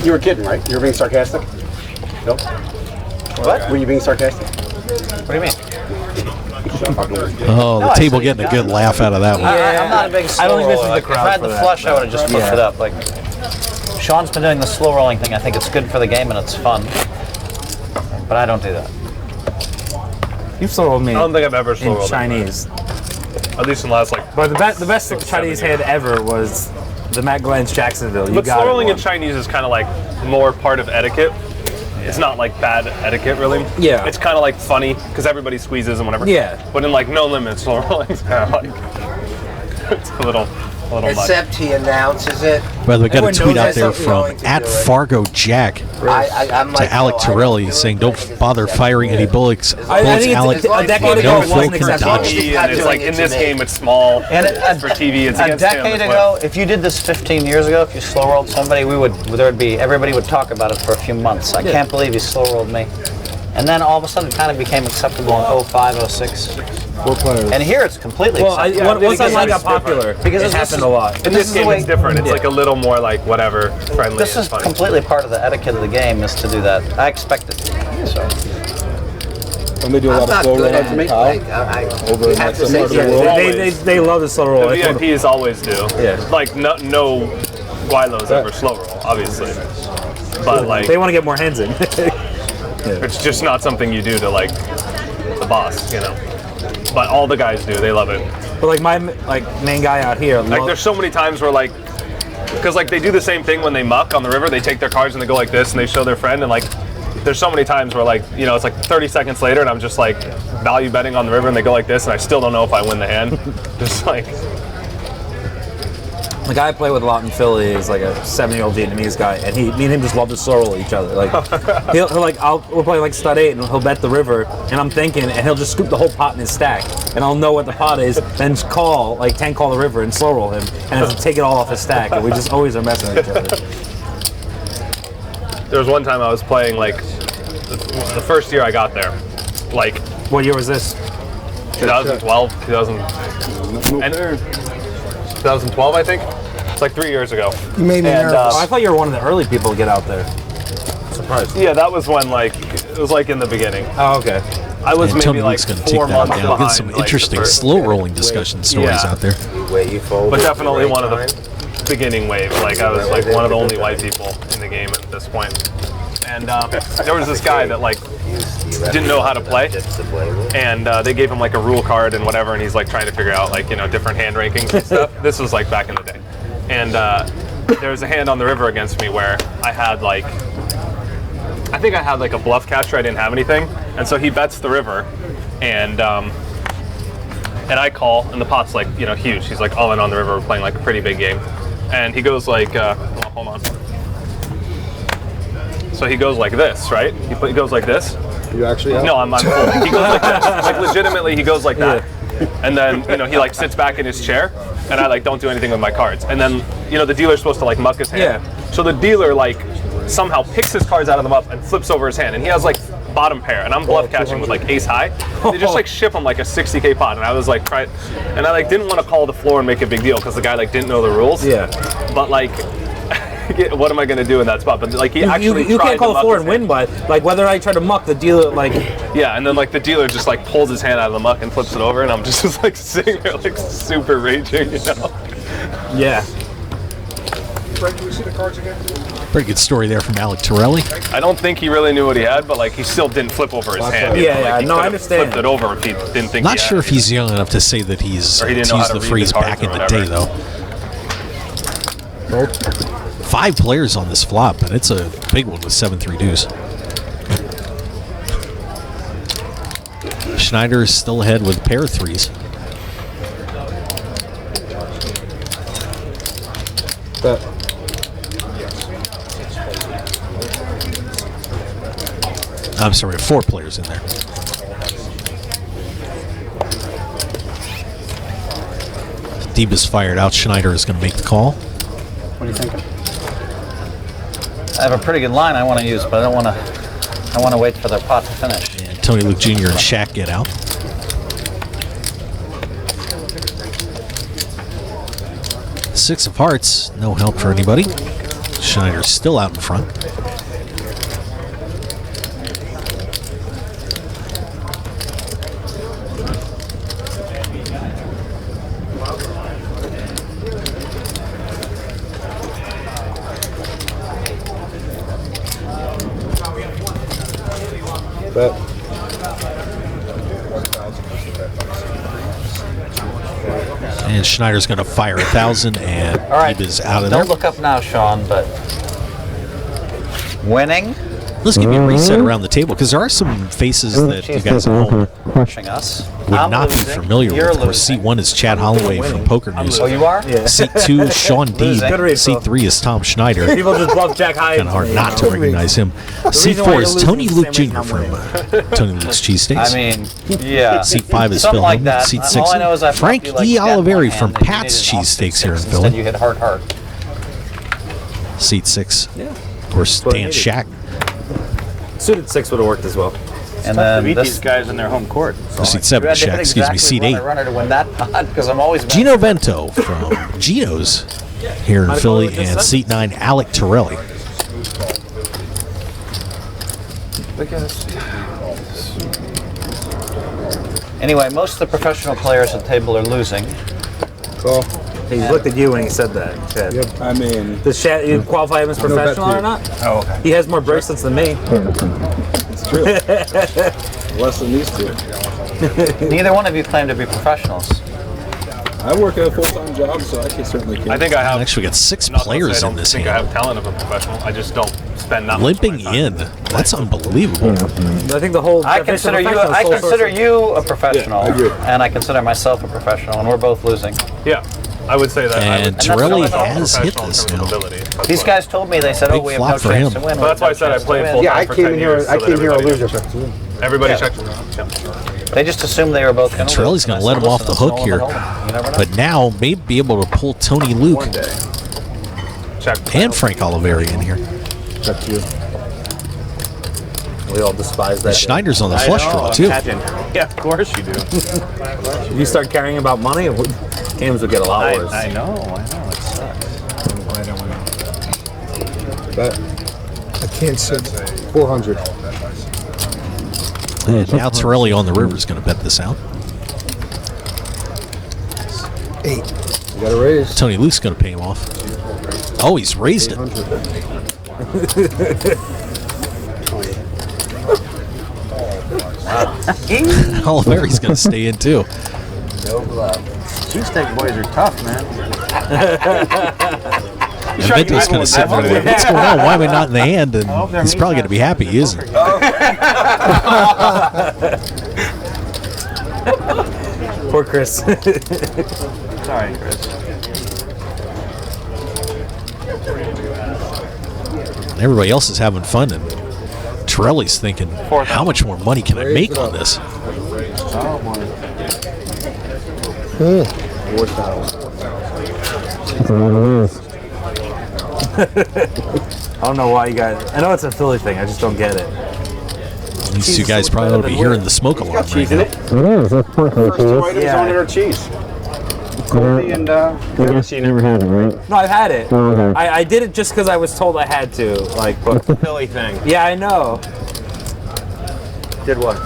You were kidding, right? You were being sarcastic? Nope. What? Were you being sarcastic? What do you mean? Oh, No, the I table said getting you a good laugh out of that one. I'm not a big slow I don't think this is roller. the crowd If I had for the that, flush, I would have just flipped Yeah. it up. Like Sean's been doing the slow rolling thing. I think it's good for the game and it's fun. But I don't do that. You've sold me. I don't think I've ever slow in rolled Chinese. At least in the last like. But the best 6, Chinese 7 hand ever was the Matt Glenn's Jacksonville. You But got slow it rolling in once. Chinese is kind of like more part of etiquette. It's not like bad etiquette, really. Yeah. It's kind of like funny because everybody squeezes and whatever. Yeah. But in like no limit slow rolling, it's kind of like it's a little much. Except he announces it. By the way, got a Everyone tweet knows out there that's from going to at do it. Fargo Jack I'm to like, Alec no, I don't Torelli do it saying, "Don't because bother it's firing any bullets. I think Alec, it's a decade no ago it Phil wasn't can acceptable. dodge." And it's like in this game, it's small. And It's for TV. It's a against him decade as well. ago, if you did this 15 years ago, if you slow rolled somebody, everybody would talk about it for a few months. I can't believe he slow rolled me. And then all of a sudden, it kind of became acceptable in 05, 06. And here it's completely Well, acceptable. once because that got it's different. popular, Because it this happened is- a lot. In This this is the game, way- it's different. It's like a little more like whatever, friendly. This and is funny. completely part of the etiquette of the game is to do that. I expect it. So. And they do a I'm lot of not slow good rolling at from it. Kyle. I Over in have to some say, part of the yeah, world. They love the slow roll. The It's one of- VIPs always do. Yeah. Like no Wilo's ever slow roll, obviously. But like They want to get more hands in. it's just not something you do to like the boss, you know. But all the guys do. They love it. But like my main guy out here, Like there's so many times where like, because like they do the same thing when they muck on the river. They take their cards and they go like this and they show their friend and like. There's so many times where like, you know, it's like 30 seconds later and I'm just like value betting on the river and they go like this and I still don't know if I win the hand. Just like. The guy I play with a lot in Philly is like a 7-year-old Vietnamese guy, and me and him just love to slow roll each other. Like he'll like we'll play like stud 8, and he'll bet the river, and I'm thinking, and he'll just scoop the whole pot in his stack, and I'll know what the pot is, then just call the river and slow roll him, and just take it all off his stack, and we just always are messing with each other. There was one time I was playing like the first year I got there. Like, what year was this? 2012, 2012, I think. It's like 3 years ago. You made me nervous. I thought you were one of the early people to get out there. Surprised. Yeah, that was when it was like in the beginning. Oh, okay. I was And maybe Tony like Luke's going to 4 take that months down. Get behind. some like, interesting the first- slow rolling discussion stories Yeah. out there. But definitely one of the beginning wave. Like I was like one of the only white people in the game at this point. And there was this guy that like didn't know how to play, and they gave him like a rule card and whatever, and he's like trying to figure out like different hand rankings and stuff. This was like back in the day, and there was a hand on the river against me where I had like I think I had like a bluff catcher. I didn't have anything, and so he bets the river, and I call, and the pot's like huge. He's like all in on the river. We're playing like a pretty big game, and he goes like, hold on. So he goes like this, right? He goes like this. You actually have? No, I'm full. He goes like this. Like legitimately, he goes like that. And then, he like sits back in his chair, and I like don't do anything with my cards. And then, the dealer's supposed to like muck his hand. Yeah. So the dealer like somehow picks his cards out of them up and flips over his hand, and he has like bottom pair, and I'm bluff catching with like ace high. They just like ship him like a 60K pot, and I was like and I like didn't want to call the floor and make a big deal because the guy like didn't know the rules. Yeah. But like. What am I going to do in that spot? But like he actually you tried can't call to the floor muck and win, but like whether I try to muck the dealer, like yeah, and then like the dealer just like pulls his hand out of the muck and flips it over, and I'm just like sitting there like super raging, Yeah. Frank, can we see the cards again? Pretty good story there from Alec Torelli. I don't think he really knew what he had, but like he still didn't flip over his hand. Yeah, Like, he no, I could've understand. Flipped it over if he didn't think. Not he sure had if he's young enough to say that he's Or he didn't to know use how the to read phrase the cards back in or the whatever. day, though. 5 players on this flop, but it's a big one with 7-3 deuce. Schneider is still ahead with a pair of threes. I'm sorry, 4 players in there. Deeb is fired out. Schneider is going to make the call. What are you thinking? I have a pretty good line I want to use, but I want to wait for their pot to finish. And Tony Luke Jr. and Shaq get out. Six of hearts, no help for anybody. Schneider's still out in front. And Schneider's going to fire 1,000, and All right, Deeb is out of there. don't look up now, Sean, but winning. Let's give you a reset around the table, because there are some faces that you guys at home Crushing us. would I'm not be losing. familiar You're with. Of course, losing. C1 is Chad Holloway from Poker News. Oh, you are? Yeah. C2 is Sean Losing. Deeb. C3 is Tom Schneider. People just bluff Jack High. Kind of hard not to recognize him. reason why C4 you're is losing Tony is the Luke same Jr. reason I'm from Tony Luke's Cheesesteaks. I mean, yeah. C5 is Something Phil like Hellman. that. C6 All I know is I Frank felt you like E. dead in Oliveri one from hand, and you Pat's needed an Cheesesteaks here in Instead, Philly. you hit heart. Seat 6. Yeah. Of course, what I Dan needed. Shack. Suited 6 would have worked as well. And To then beat this these guys in their home court. Seat 7 is Shack. Excuse me, Seat 8. Runner to win that pot because I'm always Gino Vento from Gino's here in Philly. And Seat 9, Alec Torelli. Anyway, most of the professional players at the table are losing. Cool. He looked at you when he said that, Chad. Yep. I mean, Does Chad you qualify him as No bet professional here. or not? Oh, okay. He has more bracelets than me. It's true. Less than these two. Neither one of you claim to be professionals. I work at a full-time job, so I can certainly can't. I think I have. Actually, we got 6 not to say players I in don't this think hand. I have talent of a professional. I just don't spend that much Limping of my time. in. That's unbelievable. I think the whole I definition consider of you. professional is I sole consider source. you a professional, Yeah, I agree. and I consider myself a professional, and we're both losing. Yeah. I would say that. And Torelli has hit this now. These guys told me, they said, Big we have flop no for chance him. to win. Well, that's why I said I played full Yeah, I time for came 10 in here. years. I so came that here a everybody loser. knew. Everybody checked. They just assumed they were both going to lose. Torelli's going to let him off the hook here. But now may be able to pull Tony Luke and Frank Oliveri in here. Check to you. We all despise that. And Schneider's on the flush draw, too. Yeah, of course you do. If you start caring about money, games will get a lot worse. I know. It sucks. I can't sit 400. And now Torelli on the river is going to bet this out. 8. You got to raise. Tony Luke's going to pay him off. Oh, he's raised it. Oliveri's going to stay in too. No glove. Cheesesteak boys are tough, man. And Vento's going to sit there like, what's going on? Why am I not in the hand? And he's probably going to be happy, isn't he? Poor Chris. Sorry, Chris. And everybody else is having fun, and Torelli's thinking, how much more money can I make on this? I don't know why you guys. I know it's a Philly thing. I just don't get it. These two guys probably ought to be hearing the smoke alarm right now. It is. That's perfect. Yeah. On it or cheese. Colby and I guess you never had it, right? No, I've had it. Oh, okay. I did it just because I was told I had to. Like, but It's a Philly thing. yeah, I know. Did what?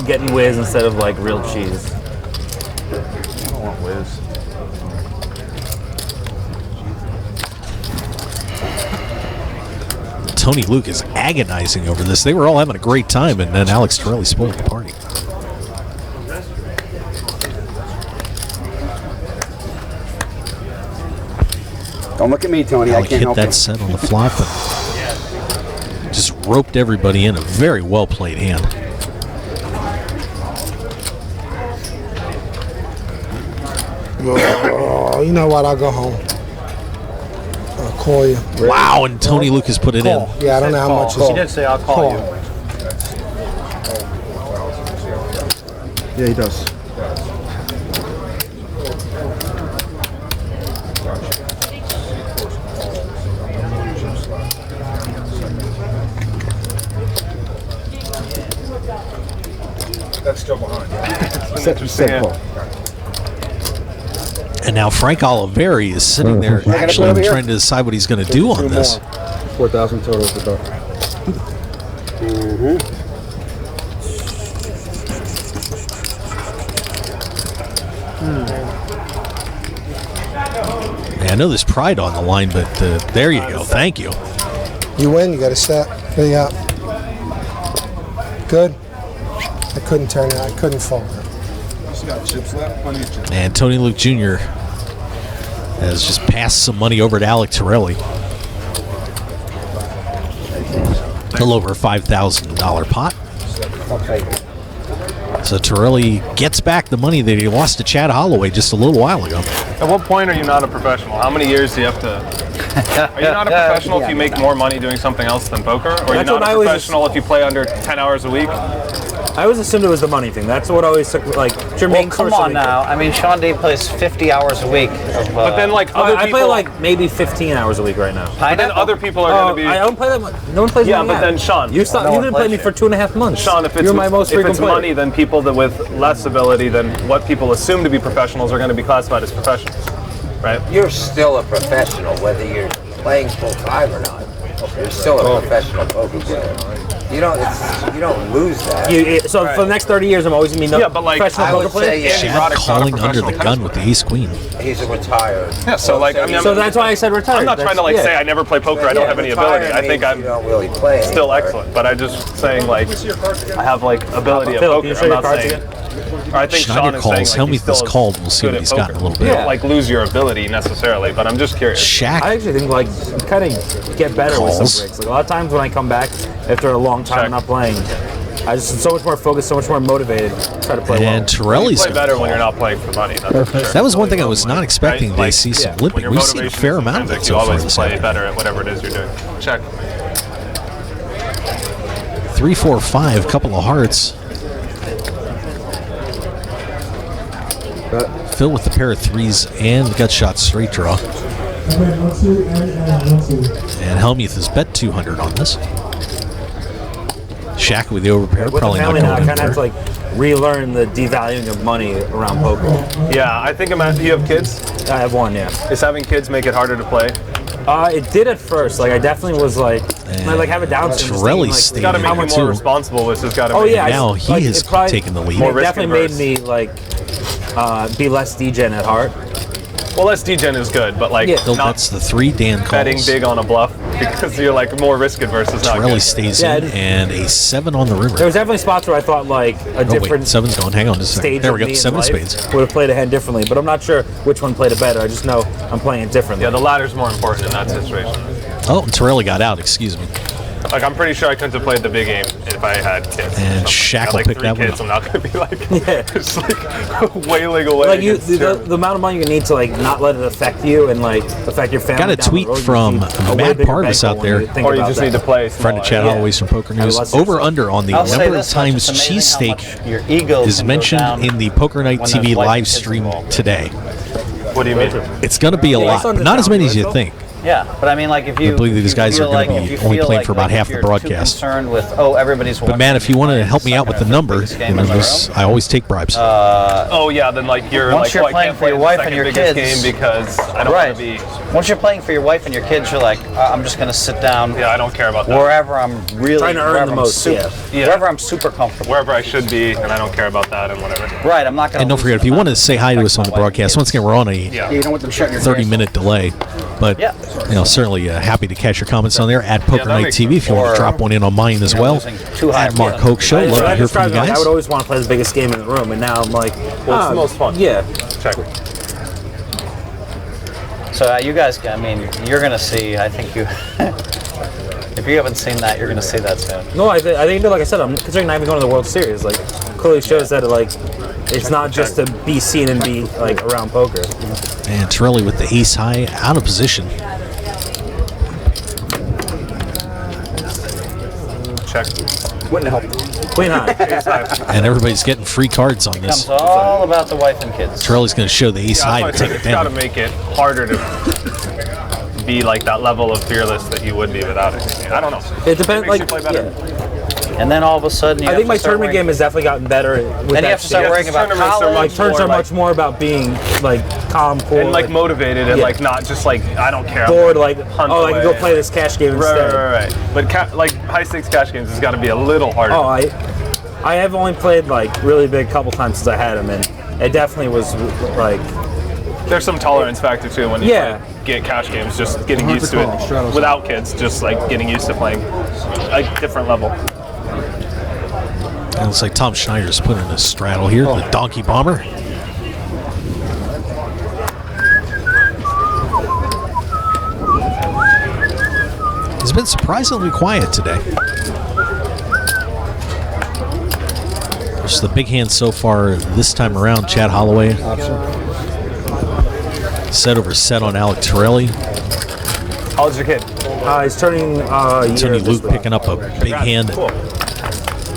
Getting whiz instead of like real cheese. I don't want whiz. Tony Luke is agonizing over this. They were all having a great time, and then Alex Torelli spoiled the party. don't look at me, Tony. Alec I can't hit help that it. set on the flop and just roped everybody in. A very well played hand. Oh, you know what? I'll go home. I'll call you. Wow, and Tony Luke has put it in. Call. Yeah, I don't know how much She it's. did say I'll call you. Yeah, he does. That's still behind. And now Frank Oliveri is sitting there actually trying to decide what he's going to do on this. 4,000 total for the Man, I know there's pride on the line, but there you go. Thank you. You win. You got a set. Here you go. Good. I couldn't turn it. I couldn't fold it. got chips left. Plenty of chips. And Tony Luke Jr. has just passed some money over to Alec Torelli. A little over a $5,000 pot. So Torelli gets back the money that he lost to Chad Holloway just a little while ago. At what point are you not a professional? How many years do you have to? Are you not a professional if you make more money doing something else than poker? Or are you not a professional if you play under 10 hours a week? I always assumed it was the money thing. That's what always took, like, Well, come on now. I mean, Sean D plays 50 hours a week. But then, like, other I people... play, like, maybe 15 hours a week right now. But then other people are going to be... I don't play that much. No one plays Yeah, me but yet. then, Sean... You didn't play me for 2.5 months. Sean, if it's, You're my most if frequent it's player. money, then people that with less ability than what people assume to be professionals are going to be classified as professionals, right? You're still a professional, whether you're playing full time or not. You're still a professional poker player. You don't lose that. So for the next 30 years, I'm always going to be professional poker player? Chad calling under the gun with the ace-queen. He's a retired. Yeah, so like, I mean, so that's why I said retired. I'm not trying to like say I never play poker. I don't have any ability. I think I'm really play still excellent, but I just saying like I have like ability at poker. I'm not saying. I think Schneider Sean is calls. saying Tell like, me he's if this still called. We'll see good what at he's got in a poker. little bit. You don't like lose your ability necessarily, but I'm just curious. Shaq I actually think like kind of get better with calls. some breaks. Like a lot of times when I come back after a long time not playing, I just so much more focused, so much more motivated. Try to play well. And Torelli's play going better to when you're not playing for money. That's for sure. That was one thing I was not expecting Right? to see some when limping. your We've seen a motivation fair is amount of it intrinsic, so you far always this play afternoon. better at whatever it is you're doing. Check. 3, 4, 5, couple of hearts. Phil with the pair of threes and the gut shot straight draw. And Helmuth is bet 200 on this. Shaq with the overpair, With probably the not family now, I going kind of have to anywhere. like relearn the devaluing of money around poker. Yeah, I think you have kids? I have one, yeah. Is having kids make it harder to play? It did at first. Like I definitely was like, I like have a down syndrome. Torelli's It's got to make you more responsible, which has got to Oh make yeah, Now I, he like, has it probably- taken the lead. More It risk definitely made averse. me like be less degen at heart. Well, less degen is good, but like Phil not bets the 3, Dan betting calls. big on a bluff because you're like more risk adverse is not Torelli good. stays Yeah, in, and a 7 on the river. There was definitely spots where I thought like a Oh, different wait, 7's gone. Hang on just a second. stage There of we go, me in 7 of life spades. would have played a hand differently, but I'm not sure which one played it better. I just know I'm playing it differently. Yeah, the ladder's more important in that situation. Oh, and Torelli got out, excuse me. Like I'm pretty sure I couldn't have played the big game if I had kids. And I Shaq had will like pick 3 that one kids. up. I'm not going to be like just like wailing away. Like you, against the Germany. amount of money you need to like not let it affect you and like affect your family. Got a down the tweet road, you from need a way Matt bigger Parvis bankroll out when there. you think Or you about just that. need to play Friend of small. Chad Yeah. Holloway's from Poker I News. love Over yourself. under on the I'll say number of this much, times it's amazing how cheesesteak much your ego is can go mentioned down in the Poker Night when TV there's wife live and kids stream involved. today. What do you mean? It's going to be a Yeah, lot, it's on but the not as sound, many as right, you Phil? think. Yeah, but I mean, like if you. I believe these if you guys feel are gonna like- be if you only feel playing like- for about like half if the you're too broadcast. concerned with everybody's. But man, if you want to help me out with the number, I always take bribes. Oh yeah, then like you're Once like you're oh, I playing can't for your play the wife and second your biggest kids. game because I don't Right. want to be. Once you're playing for your wife and your kids, you're like, I'm just going to sit down. Yeah, I don't care about that. Wherever I'm really Trying to earn wherever the I'm most, super, yeah. wherever I'm super comfortable. Wherever I should be, and I don't care about that and whatever. Right, I'm not going to. And don't forget, if you want to say hi to us on the broadcast, once again, we're on a Yeah. You don't want them shutting your 30-minute delay. But, Yeah. certainly happy to catch your comments on there at Poker that Night makes TV if you want Or, to drop one in on mine as well. losing too high At Mark for- Hoke Show. Love When to I hear just from you started, like, I guys. would always want to play the biggest game in the room, and now I'm like, Well, it's the most fun. Yeah. Check. So you guys, I mean, you're going to see. I think you. If you haven't seen that, you're going to see that soon. No, I think like I said, I'm considering not even going to the World Series. Like, clearly shows that like it's not just to be seen and be like around poker. And Torelli with the ace high out of position. Check. Wouldn't help. Queen high. And everybody's getting free cards on It's this. all about the wife and kids. Torelli's going to show the ace high to take it It's got to down. make it harder to be like that level of fearless that you would be without it. I don't know. It depends. Makes Like, you play better. And then all of a sudden, you I have think to my start tournament game has definitely gotten better. With Then you that have to start shit. worrying about tournaments are college. Like turns more are like- much more about being like calm, cool, And like motivated and Yeah. like not just like I don't care. I'm bored. gonna Like, hunt oh, I can go away. play this cash game Right, instead. right. But like high stakes cash games has got to be a little harder. Oh, I have only played like really big a couple times since I had him, and it definitely was like There's some tolerance factor too when you Yeah. get cash games. Just getting used to it without kids. Just like getting used to playing a different level. And it looks like Tom Schneider's putting a straddle here, the Donkey Bomber. He's been surprisingly quiet today. Just the big hand so far this time around, Chad Holloway. Set over set on Alec Torelli. How old's your kid? he's turning a year Tony this Luke week. picking up a big hand. Cool.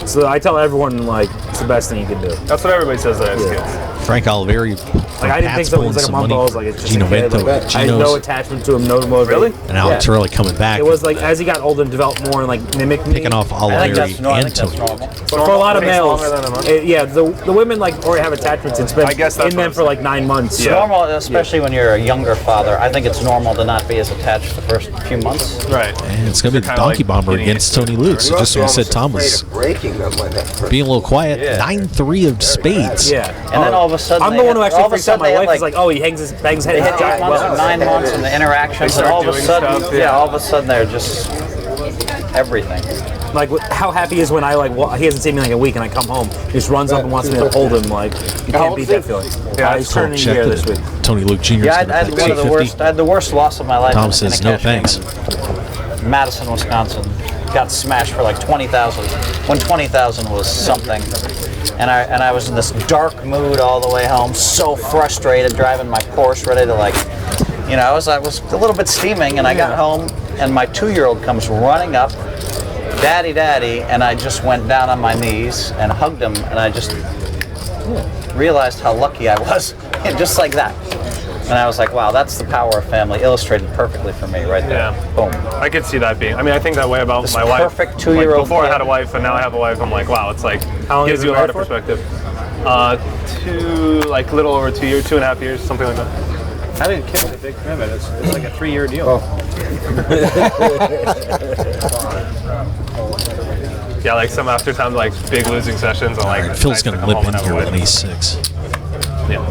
So I tell everyone like it's the best thing you can do. That's what everybody says that is Yeah. kids. Frank Oliveri. Like I didn't think someone was like a month old. Like it's just Gino a kid. Vento. Like, I had no Gino's attachment to him. No motivation. Really? and Alec Yeah. Torelli coming back. It was like as he got older and developed more and like mimicked me. picking off I think that's, Oliveri no, I and think that's Tony. normal. But for a lot of Takes males, longer than a month. yeah, the women like already have attachments. It's been I guess that's in what them I'm for like 9 months. It's normal, especially when you're a younger father. I think it's normal to not be as attached the first few months. Right. And it's going to be the Kinda Donkey like Bomber getting against used to Tony Luke. So just when I said Tom was breaking them when that being a little quiet, Yeah. 9-3 of spades. Yeah. And then all of a sudden, I'm they the one who had- actually all of a freaks out. sudden My they had, wife is like, like, oh, he bangs his they head hit 8 giant months well. or 9 months and the interactions, and start all of a doing sudden, stuff, yeah, yeah. all of a sudden they're just everything. Like how happy he is when I like he hasn't seen me in like a week and I come home. He just runs up and wants me to hold him. Like you can't beat that feeling. Yeah, he's it's turning a Check year that this week. Tony Luke Jr. is Yeah, going I had to one bet of the worst. I 250. had the worst loss of my life. Tom in says a no cash game thanks. in Madison, Wisconsin. got smashed for like 20,000 when 20,000 was something. And I was in this dark mood all the way home, so frustrated driving my Porsche, ready to like, you know, I was a little bit steaming, and I got home, and my 2-year-old comes running up, daddy, daddy, and I just went down on my knees and hugged him, and I just realized how lucky I was, just like that. And I was like, wow, that's the power of family, illustrated perfectly for me right there. Yeah. Boom. I could see that being. I mean, I think that way about This my wife. perfect 2-year-old Like before I kid. had a wife, and now I have a wife. I'm like, wow, it's like How long gives have you you a lot of been married perspective. Like little over 2 years, 2.5 years, something like that. Having a kid is a big commitment. It's like a 3-year deal. Yeah, like some after times, like big losing sessions. I'm like, Phil's nice going to come limp home in and have a here wife. when he's 6. Yeah.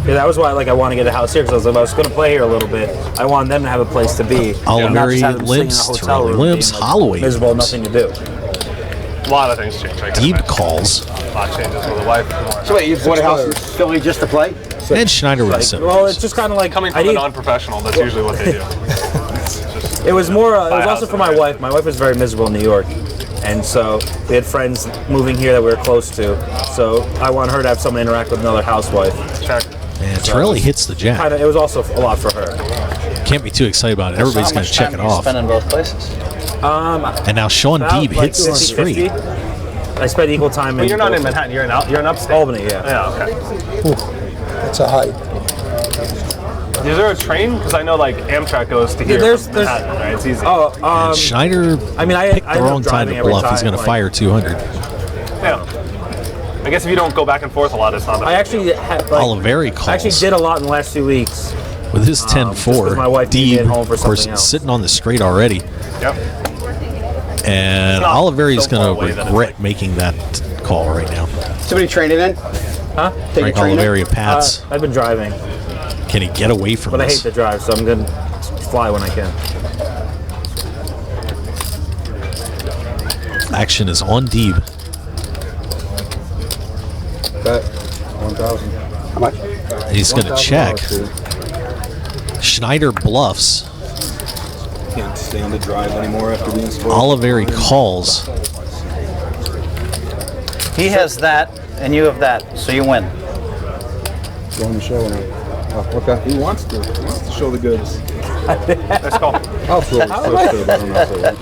Yeah, that was why like I want to get a house here because if I was going to play here a little bit, I wanted them to have a place to be. Oliveri Not just have them sitting in a limps, hotel Terrell room limps, being, Holloway miserable, limps. nothing to do. A lot of things change. I can Deeb imagine. calls. A lot changes with a wife. So wait, you bought a house in Philly just to play? And Schneider with Like, the well, it's 70s. just kind of like Coming I from a need. non-professional, that's usually what they do. It was more. It Buy a was also house for in my there. wife. My wife was very miserable in New York, and so we had friends moving here that we were close to. So I want her to have someone interact with another housewife. Check. And Torelli hits the jack. Kind of. It was also a lot for her. Can't be too excited about it. Everybody's How going much to check time it do you off. spend in both places? And now Sean About, Deeb like, hits the 50-50. street. I spent equal time. But you're not in Manhattan. You're in upstate. Albany. Yeah. Yeah. Okay. That's a height. Is there a train? Because I know like Amtrak goes to here. there's- from Manhattan, right? It's easy. Oh, And Schneider I mean, I picked the ended up wrong time to driving every bluff. He's time, going to like- fire 200. Yeah. I guess if you don't go back and forth a lot, it's not that. I actually had. Like, Oliveri I actually calls. did a lot in the last 2 weeks. With his just 10-4, 'cause my wife needed Deeb, it home for of course, something else. sitting on the straight already. Yep. And not Oliveri's so far going away to that it's regret like- making that call right now. Somebody training in? Huh? Take Frank a train in? Oliveri of Pats. I've been driving, Can he get away from but I hate this? to drive, so I'm gonna fly when I can. Action is on Deeb. Bet 1,000. How much? He's going to check. Schneider bluffs. Can't stand to drive anymore after being spoiled. Oliveri calls. He has that, and you have that, so you win. Go on the show now. Oh, okay. He wants to. He wants to show the goods. Let's go. I'll throw it close to it, but I'm not throwing it.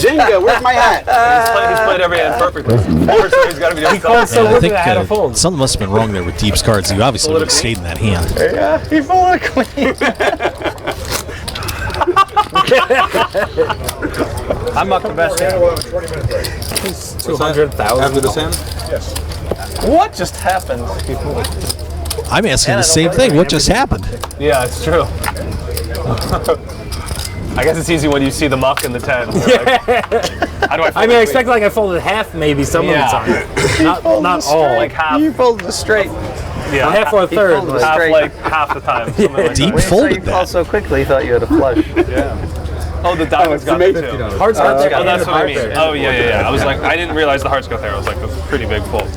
Zinga, where's my hat? He's played every hand perfectly. First time he's got to be done. And I think something must have been wrong there with Deeb's cards. He obviously would have stayed in that hand. Yeah, he pulled a queen. I'm not the best here. 200,000. After this hand? Yes. What just happened? I'm asking the same thing. What just happened? Yeah, it's true. I guess it's easy when you see the muck in the 10. How do I? I mean, I expect like I folded half, maybe some of the time. Not all. like half. You folded the straight. Yeah, half or a third. folded but- it. half straight. like half the time. Something like Deep that. folded You called that. so quickly, he thought you had a flush. Oh, the diamonds got there too. Hearts got there. Oh, and that's the what I heart mean. there. Oh, yeah. I was like, I didn't realize the hearts got there. I was like, that's a pretty big fold.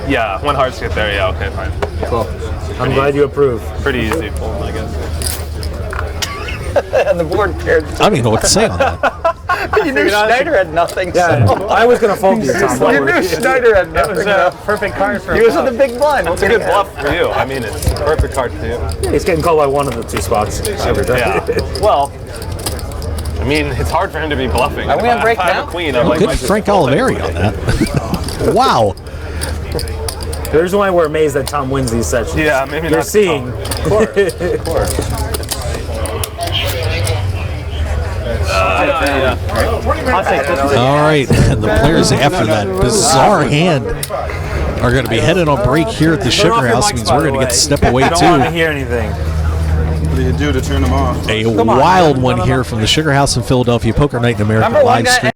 Yeah, when hearts get there, yeah, okay, fine. Cool. I'm glad you approve. Pretty easy fold, I guess. And the board paired. I don't even know what to say on that. You knew Schneider had nothing. Yeah, So. I was gonna fold you, Tom. You knew Schneider had That was nothing. a perfect card for He was in the big blind. It's a good bluff for you. I mean, it's a perfect card for you. He's getting called by one of the two spots every time. Yeah. Well, I mean, it's hard for him to be bluffing. Are we on break If I have now? a queen, I'm like, Good might just Frank fold Oliveri anyway. on that. Wow. The reason why we're amazed that Tom wins these sessions. Yeah, maybe You're not seeing. Of course. I'll take this. All right. And the players after that bizarre hand are going to be headed on break here at the Turn off Sugar your House. mics, Means by we're the going to get way. to step away I don't want to too. hear anything. What do you do to turn them off? A Come on, wild man. one here from the Sugar House in Philadelphia. Poker Night in America Number one live guy- stream.